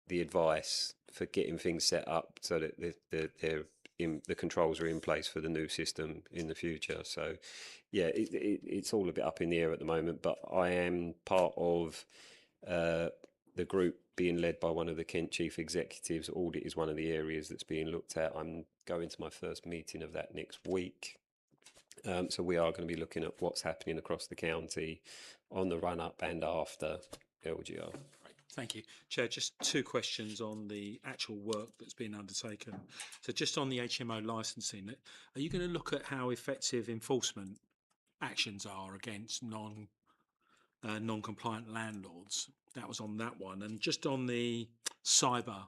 the advice for getting things set up so that the controls are in place for the new system in the future? So yeah, it's all a bit up in the air at the moment, but I am part of the group being led by one of the Kent chief executives. Audit is one of the areas that's being looked at. I'm going to my first meeting of that next week. So we are going to be looking at what's happening across the county on the run up and after LGR. Thank you. Chair, just two questions on the actual work that's been undertaken. So just on the HMO licensing, are you going to look at how effective enforcement actions are against non-compliant landlords? That was on that one. And just on the cyber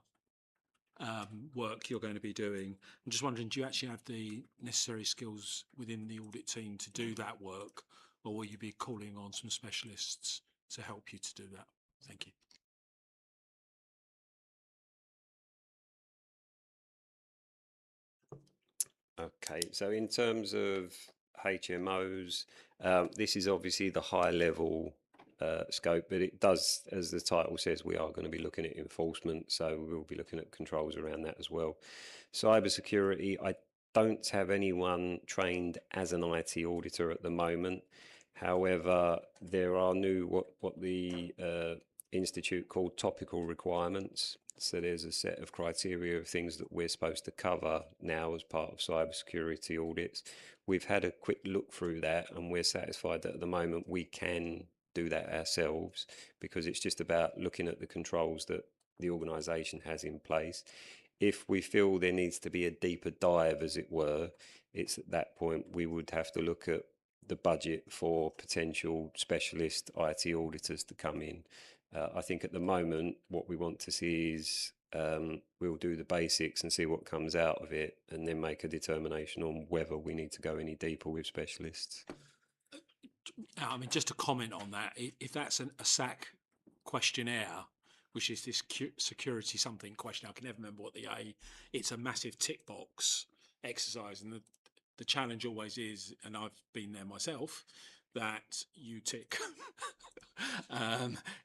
work you're going to be doing, I'm just wondering, do you actually have the necessary skills within the audit team to do that work, or will you be calling on some specialists to help you to do that? Thank you. Okay, so in terms of HMOs, this is obviously the high level scope, but it does, as the title says, we are going to be looking at enforcement, so we'll be looking at controls around that as well. Cyber security, I don't have anyone trained as an IT auditor at the moment. However, there are new, what the Institute called topical requirements. So there's a set of criteria of things that we're supposed to cover now as part of cybersecurity audits. We've had a quick look through that, and we're satisfied that at the moment we can do that ourselves, because it's just about looking at the controls that the organisation has in place. If we feel there needs to be a deeper dive, as it were, it's at that point we would have to look at the budget for potential specialist IT auditors to come in. I think at the moment what we want to see is we'll do the basics and see what comes out of it, and then make a determination on whether we need to go any deeper with specialists. I mean, just to comment on that, if that's a SAC questionnaire, which is this security something question, I can never remember what it's a massive tick box exercise, and the challenge always is, and I've been there myself, that you tick.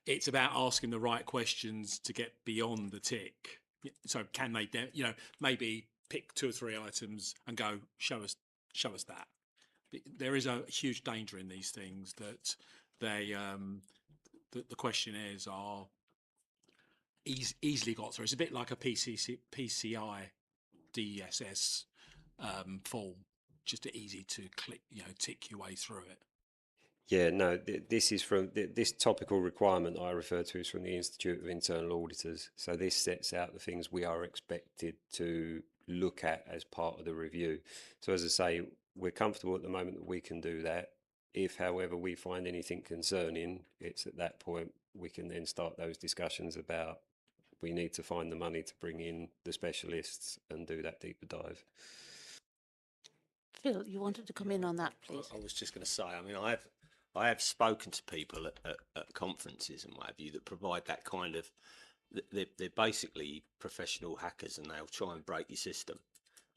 It's about asking the right questions to get beyond the tick. So can they, maybe pick 2 or 3 items and go, show us that. There is a huge danger in these things that the questionnaires are easily got through. It's a bit like a PCI DSS form, just easy to click, tick your way through it. Yeah, no, this is from this topical requirement I refer to is from the Institute of Internal Auditors. So this sets out the things we are expected to look at as part of the review. So as I say, we're comfortable at the moment that we can do that. If, however, we find anything concerning, it's at that point we can then start those discussions about we need to find the money to bring in the specialists and do that deeper dive. Phil, you wanted to come in on that, please. I was just going to say, I mean, I have spoken to people at conferences and what have you that provide that kind of. They're basically professional hackers, and they'll try and break your system.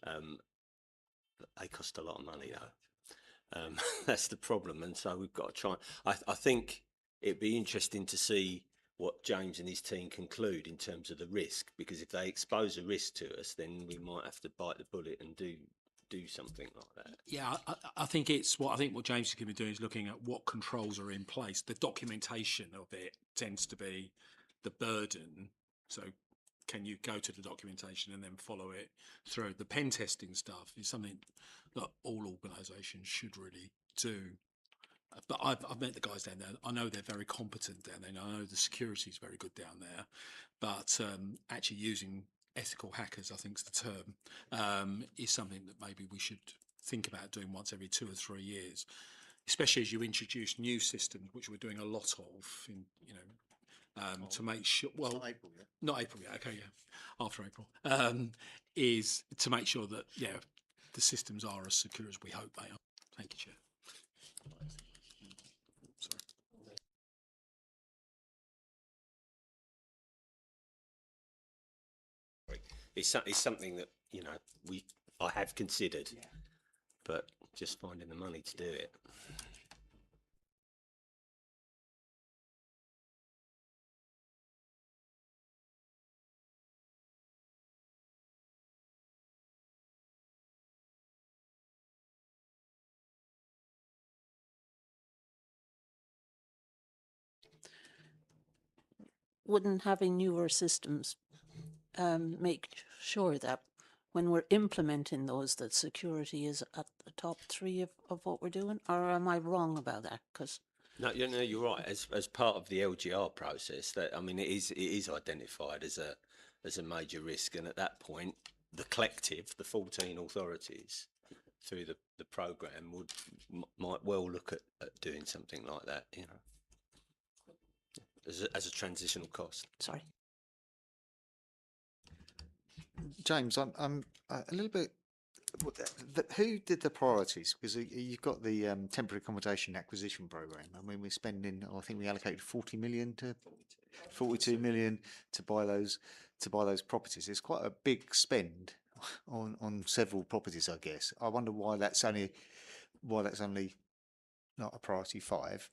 But they cost a lot of money, though. That's the problem, and so we've got to try. I think it'd be interesting to see what James and his team conclude in terms of the risk, because if they expose a risk to us, then we might have to bite the bullet and do something like that. Yeah, I think what James is going to be doing is looking at what controls are in place. The documentation of it tends to be the burden. So can you go to the documentation and then follow it through? The pen testing stuff is something that all organisations should really do. But I've met the guys down there. I know they're very competent down there. And I know the security is very good down there. But actually using ethical hackers, I think is the term, is something that maybe we should think about doing once every 2 or 3 years, especially as you introduce new systems, which we're doing a lot of, to make sure. Well, Not April yet. not April yet. Okay, yeah, after April, is to make sure that the systems are as secure as we hope they are. Thank you, Chair. Sorry. It's something that I have considered, but just finding the money to do it. Wouldn't having newer systems make sure that when we're implementing those, that security is at the top 3 of what we're doing? Or am I wrong about that? Because No, you're right. As part of the LGR process, that it is identified as a major risk, and at that point, the collective, the 14 authorities, through the programme, might well look at doing something like that, as a transitional cost. sorry. James, I'm a little bit. Who did the priorities? Because you've got the temporary accommodation acquisition program. I mean, we're spending. I think we allocated 42 million to buy those properties. It's quite a big spend on several properties, I guess. I wonder why that's only not a priority 5.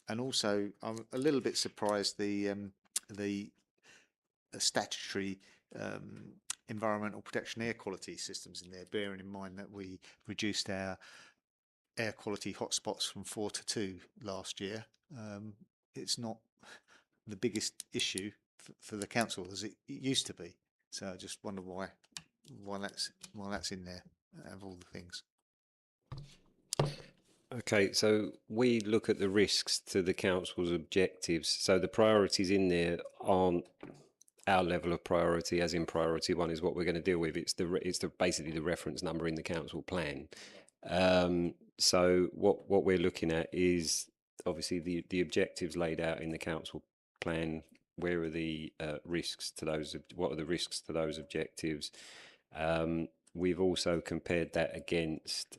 And also, I'm a little bit surprised the statutory environmental protection air quality systems in there, bearing in mind that we reduced our air quality hotspots from 4 to 2 last year. It's not the biggest issue for the council as it used to be. So I just wonder why that's in there of all the things. Okay, so we look at the risks to the council's objectives. So the priorities in there aren't our level of priority, as in priority 1 is what we're going to deal with. It's basically the reference number in the council plan. So what we're looking at is obviously the objectives laid out in the council plan. Where are the risks to those? What are the risks to those objectives? We've also compared that against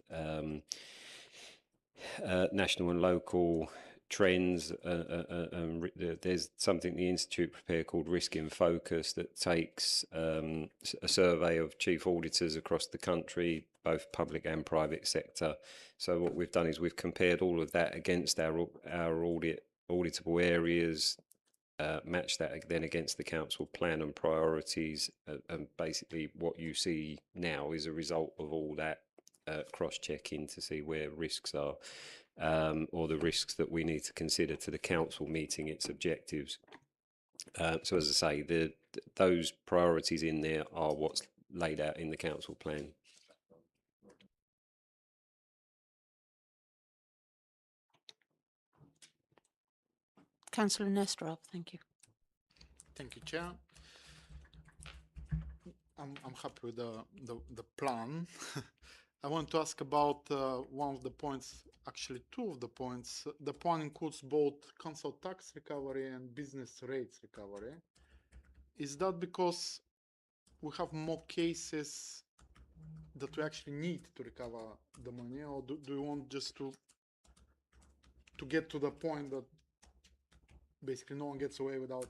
national and local trends. There's something the Institute prepare called Risk in Focus that takes a survey of chief auditors across the country, both public and private sector. So what we've done is we've compared all of that against our auditable areas, match that then against the council plan and priorities, and basically what you see now is a result of all that cross-checking to see where risks are, or the risks that we need to consider to the council meeting its objectives. So as I say, those priorities in there are what's laid out in the council plan. Councillor Nesterov, thank you. Thank you, Chair. I'm happy with the plan. I want to ask about one of the points, actually two of the points. The plan includes both council tax recovery and business rates recovery. Is that because we have more cases that we actually need to recover the money, or do you want just to get to the point that basically no one gets away without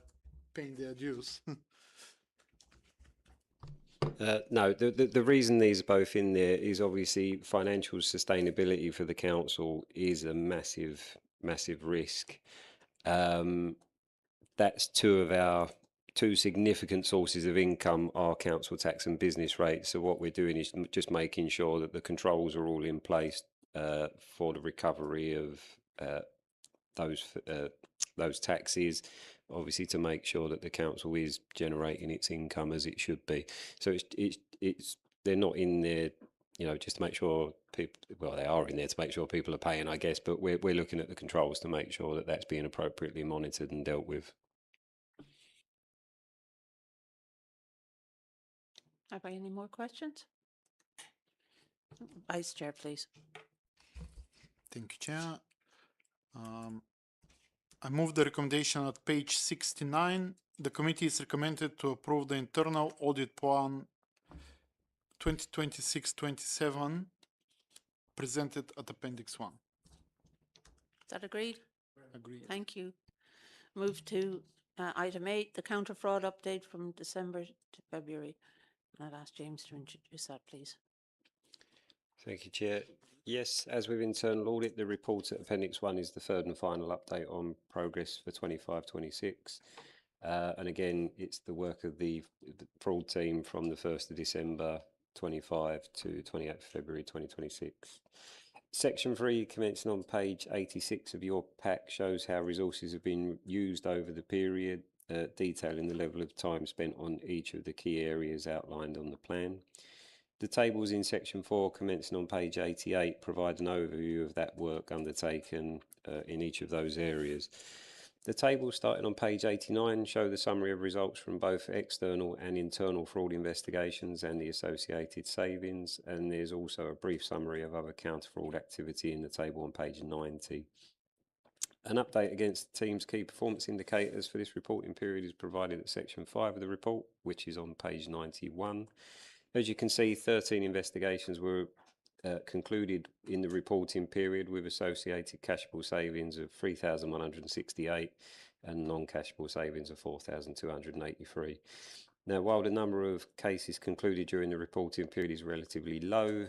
paying their dues? No, the reason these are both in there is obviously financial sustainability for the council is a massive risk. That's two significant sources of income are council tax and business rates. So what we're doing is just making sure that the controls are all in place for the recovery of those taxes, obviously to make sure that the council is generating its income as it should be. So it's they're not in there, just to make sure people. Well, they are in there to make sure people are paying, I guess. But we're looking at the controls to make sure that that's being appropriately monitored and dealt with. Have I any more questions? Vice Chair, please. Thank you, Chair. I move the recommendation at page 69. The committee is recommended to approve the internal audit plan 2026-27 presented at Appendix 1. Is that agreed? Agreed. Thank you. Move to item 8, the counter fraud update from December to February. I'll ask James to introduce that, please. Thank you, Chair. Yes, as with internal audit, the report at Appendix 1 is the third and final update on progress for 25-26. And again, it's the work of the fraud team from the 1st of December 25 to 28th February 2026. Section 3, commencing on page 86 of your pack, shows how resources have been used over the period, detailing the level of time spent on each of the key areas outlined on the plan. The tables in section 4, commencing on page 88, provide an overview of that work undertaken in each of those areas. The tables starting on page 89 show the summary of results from both external and internal fraud investigations and the associated savings, and there's also a brief summary of other counter-fraud activity in the table on page 90. An update against the team's key performance indicators for this reporting period is provided at section 5 of the report, which is on page 91. As you can see, 13 investigations were concluded in the reporting period with associated cashable savings of 3,168 and non-cashable savings of 4,283. Now, while the number of cases concluded during the reporting period is relatively low,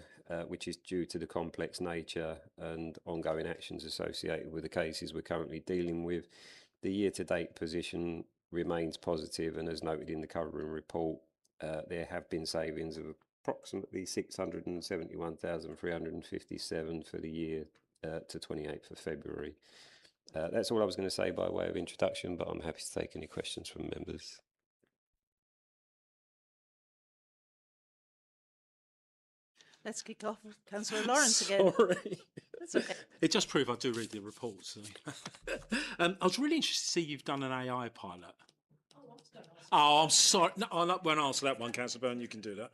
which is due to the complex nature and ongoing actions associated with the cases we're currently dealing with, the year-to-date position remains positive, and as noted in the covering report, there have been savings of approximately 671,357 for the year to 28th of February. That's all I was going to say by way of introduction, but I'm happy to take any questions from members. Let's kick off with Councillor Lawrence again. Sorry. That's okay. It just proves I do read the reports. I was really interested to see you've done an AI pilot. Oh, I'm sorry. No, I won't answer that one, Councillor Byrne. You can do that.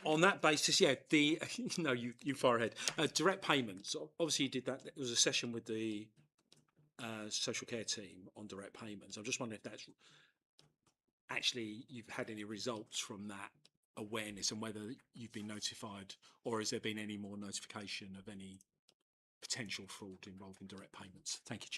On that basis, yeah, you far ahead. Direct payments. Obviously, you did that. There was a session with the social care team on direct payments. I'm just wondering if that's actually you've had any results from that awareness and whether you've been notified, or has there been any more notification of any potential fraud involved in direct payments? Thank you.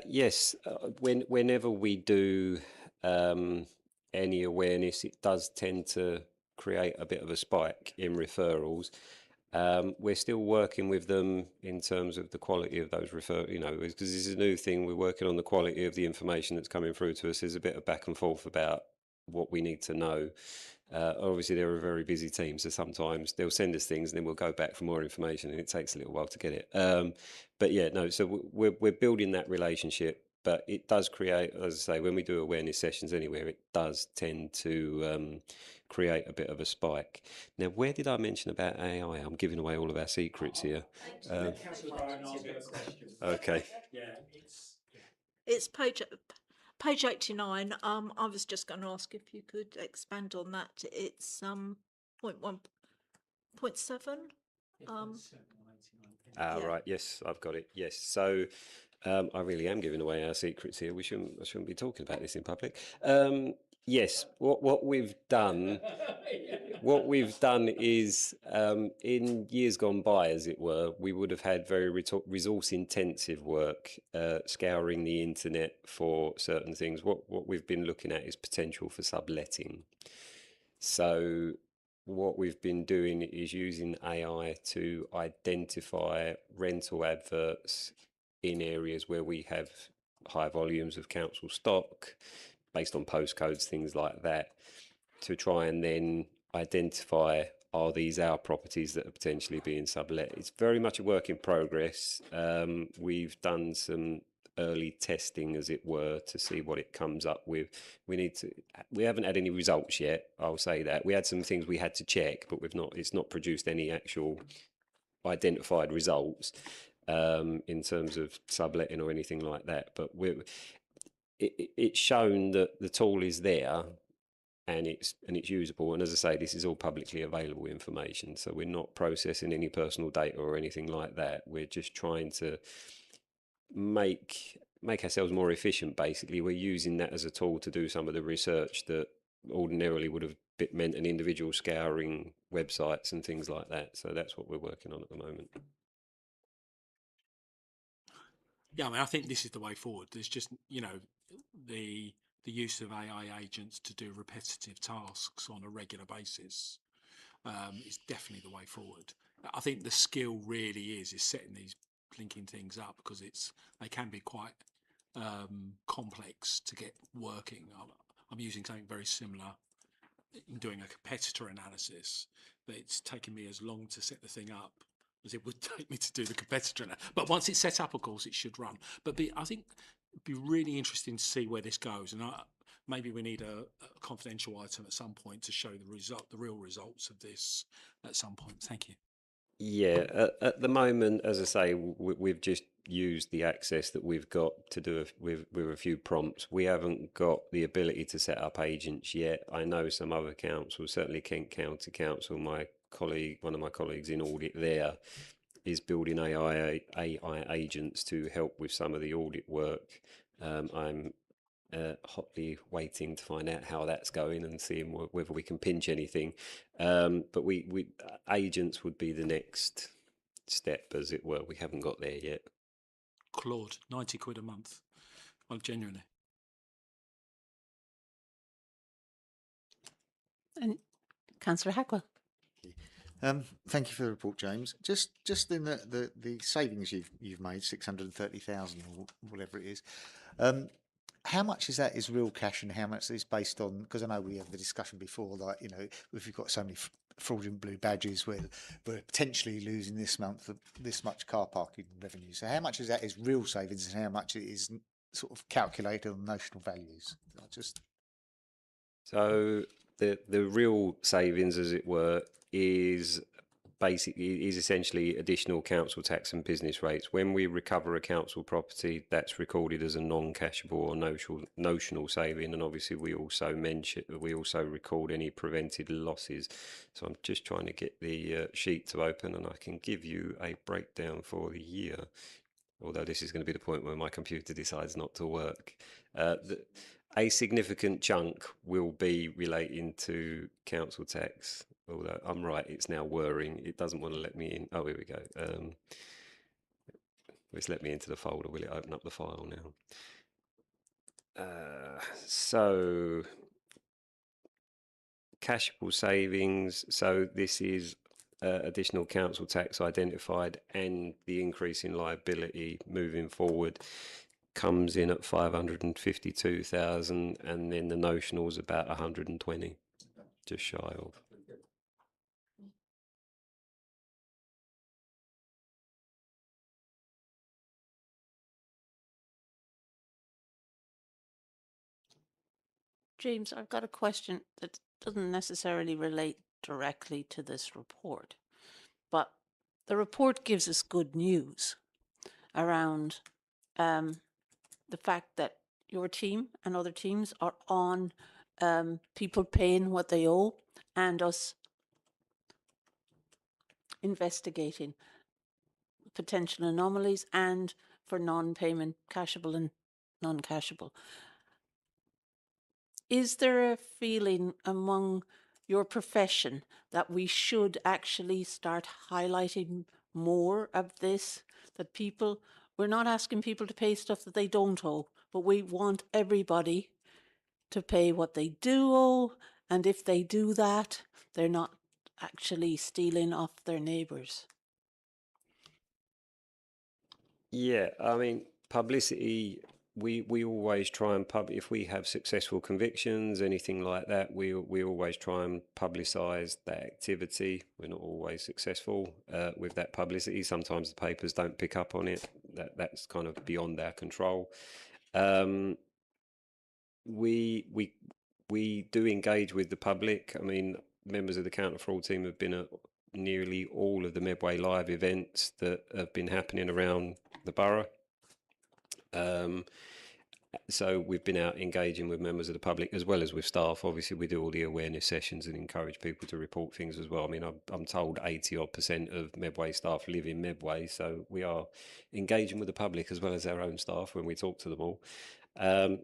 Yes, whenever we do any awareness, it does tend to create a bit of a spike in referrals. We're still working with them in terms of the quality of those because this is a new thing. We're working on the quality of the information that's coming through to us. There's a bit of back and forth about what we need to know. Obviously, they're a very busy team, so sometimes they'll send us things and then we'll go back for more information, and it takes a little while to get it. But yeah, no, so we're building that relationship, but it does create, as I say, when we do awareness sessions anywhere, it does tend to create a bit of a spike. Now, where did I mention about AI? I'm giving away all of our secrets here. Okay. It's page 89. I was just going to ask if you could expand on that. It's point 1.7. Yeah. Right. Yes, I've got it. Yes. So I really am giving away our secrets here. I shouldn't be talking about this in public. Yes. What we've done. What we've done is, in years gone by, as it were, we would have had very resource-intensive work, scouring the internet for certain things. What we've been looking at is potential for subletting. So what we've been doing is using AI to identify rental adverts in areas where we have high volumes of council stock, based on postcodes, things like that, to try and then identify, are these our properties that are potentially being sublet? It's very much a work in progress. We've done some early testing, as it were, to see what it comes up with. We haven't had any results yet, I'll say that. We had some things we had to check, but it's not produced any actual identified results in terms of subletting or anything like that. But it's shown that the tool is there, and it's usable. And as I say, this is all publicly available information, so we're not processing any personal data or anything like that. We're just trying to make ourselves more efficient. Basically, we're using that as a tool to do some of the research that ordinarily would have meant an individual scouring websites and things like that. So that's what we're working on at the moment. Yeah, I mean, I think this is the way forward. There's just, the use of AI agents to do repetitive tasks on a regular basis is definitely the way forward. I think the skill really is setting these linking things up, because they can be quite complex to get working. I'm using something very similar in doing a competitor analysis, that it's taken me as long to set the thing up as it would take me to do the competitor analysis. But once it's set up, of course, it should run. But I think it'd be really interesting to see where this goes, and maybe we need a confidential item at some point to show the real results of this at some point. Thank you. Yeah, at the moment, as I say, we've just used the access that we've got to do with a few prompts. We haven't got the ability to set up agents yet. I know some other councils, certainly Kent County Council, one of my colleagues in audit there, is building AI agents to help with some of the audit work. I'm hotly waiting to find out how that's going and seeing whether we can pinch anything. But we agents would be the next step, as it were. We haven't got there yet. Claude, 90 quid a month. Well, genuinely. And Councillor Hackwell. Thank you for the report, James. Just in the savings you've made, 630,000 or whatever it is. How much is that is real cash, and how much is based on? Because I know we had the discussion before, like, if you've got so many fraudulent blue badges, we're potentially losing this much car parking revenue. So how much is that is real savings, and how much it is sort of calculated on notional values? So the real savings, as it were, is essentially additional council tax and business rates. When we recover a council property, that's recorded as a non-cashable or notional saving, and obviously we also record any prevented losses. So I'm just trying to get the sheet to open, and I can give you a breakdown for the year, although this is going to be the point where my computer decides not to work. A significant chunk will be relating to council tax, although I'm right, it's now whirring. It doesn't want to let me in. Oh, here we go. It's let me into the folder. Will it open up the file now? So, cashable savings. So this is additional council tax identified, and the increase in liability moving forward comes in at 552,000, and then the notional is about 120, just shy of. James, I've got a question that doesn't necessarily relate directly to this report, but the report gives us good news around the fact that your team and other teams are on people paying what they owe and us investigating potential anomalies and for non-payment, cashable and non-cashable. Is there a feeling among your profession that we should actually start highlighting more of this? That people, we're not asking people to pay stuff that they don't owe, but we want everybody to pay what they do owe. And if they do that, they're not actually stealing off their neighbours. Yeah, I mean, publicity, we always try and if we have successful convictions, anything like that, we always try and publicise that activity. We're not always successful with that publicity. Sometimes the papers don't pick up on it. That's kind of beyond our control. We do engage with the public. I mean, members of the counter fraud team have been at nearly all of the Medway live events that have been happening around the borough. So we've been out engaging with members of the public as well as with staff. Obviously, we do all the awareness sessions and encourage people to report things as well. I mean, I'm told 80% of Medway staff live in Medway, so we are engaging with the public as well as our own staff when we talk to them all.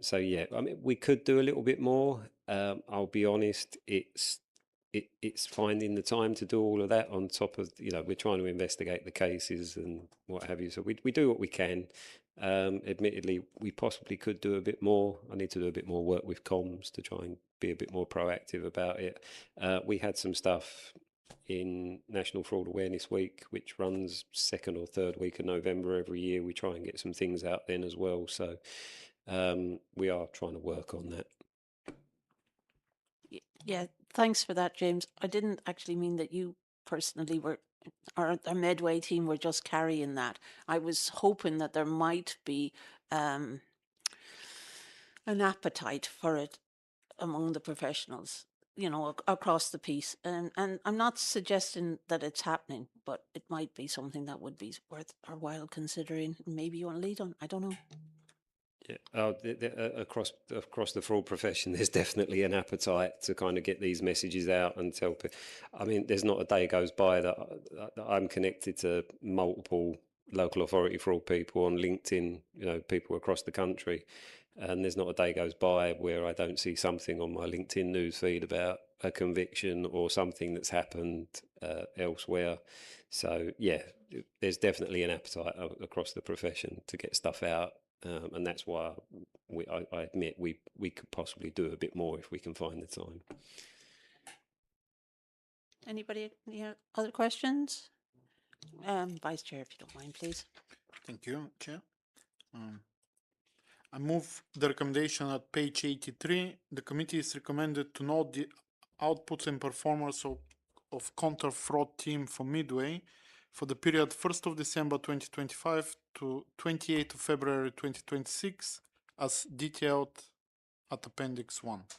So yeah, I mean, we could do a little bit more. I'll be honest, it's finding the time to do all of that on top of, we're trying to investigate the cases and what have you. So we do what we can. Admittedly, we possibly could do a bit more. I need to do a bit more work with comms to try and be a bit more proactive about it. We had some stuff in National Fraud Awareness Week, which runs second or third week of November every year. We try and get some things out then as well. So we are trying to work on that. Yeah, thanks for that, James. I didn't actually mean that you personally were, or the Medway team were just carrying that. I was hoping that there might be an appetite for it among the professionals, across the piece. And I'm not suggesting that it's happening, but it might be something that would be worth our while considering. Maybe you want to lead on, I don't know. Yeah, across the fraud profession, there's definitely an appetite to kind of get these messages out and tell people. I mean, there's not a day goes by that I'm connected to multiple local authority fraud people on LinkedIn, people across the country, and there's not a day goes by where I don't see something on my LinkedIn news feed about a conviction or something that's happened elsewhere. So yeah, there's definitely an appetite across the profession to get stuff out. And that's why I admit we could possibly do a bit more if we can find the time. Anybody, other questions? Vice Chair, if you don't mind, please. Thank you, Chair. I move the recommendation at page 83. The committee is recommended to note the outputs and performance of counter fraud team for Medway for the period 1st of December 2025 to 28th of February 2026 as detailed at Appendix 1. Is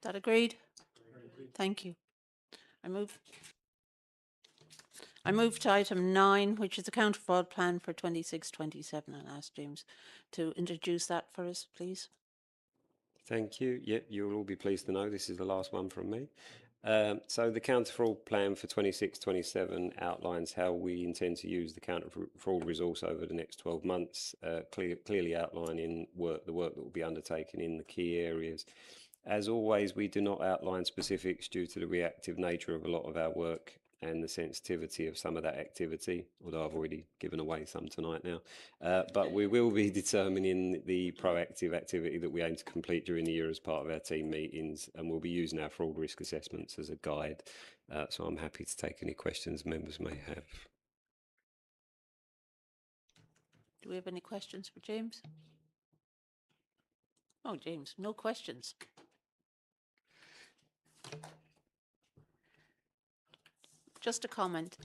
that agreed? Thank you. I move to item 9, which is the counter fraud plan for 26-27, and ask James to introduce that for us, please. Thank you. Yep, you'll all be pleased to know this is the last one from me. So the counter fraud plan for 26-27 outlines how we intend to use the counter fraud resource over the next 12 months, clearly outlining the work that will be undertaken in the key areas. As always, we do not outline specifics due to the reactive nature of a lot of our work and the sensitivity of some of that activity, although I've already given away some tonight now. But we will be determining the proactive activity that we aim to complete during the year as part of our team meetings, and we'll be using our fraud risk assessments as a guide. So I'm happy to take any questions members may have. Do we have any questions for James? Oh, James, no questions. Just a comment.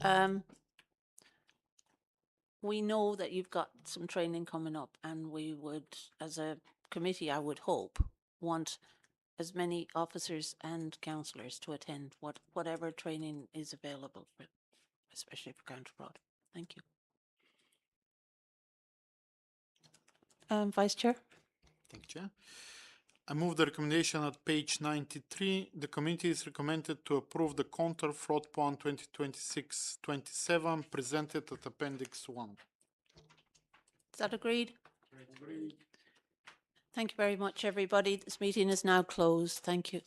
We know that you've got some training coming up, and we would, as a committee, I would hope want as many officers and councillors to attend whatever training is available, for, especially for counter fraud. Thank you. Vice Chair? Thank you, Chair. I move the recommendation at page 93. The committee is recommended to approve the counter fraud plan 2026-27 presented at Appendix 1. Is that agreed? Agreed. Thank you very much, everybody. This meeting is now closed. Thank you.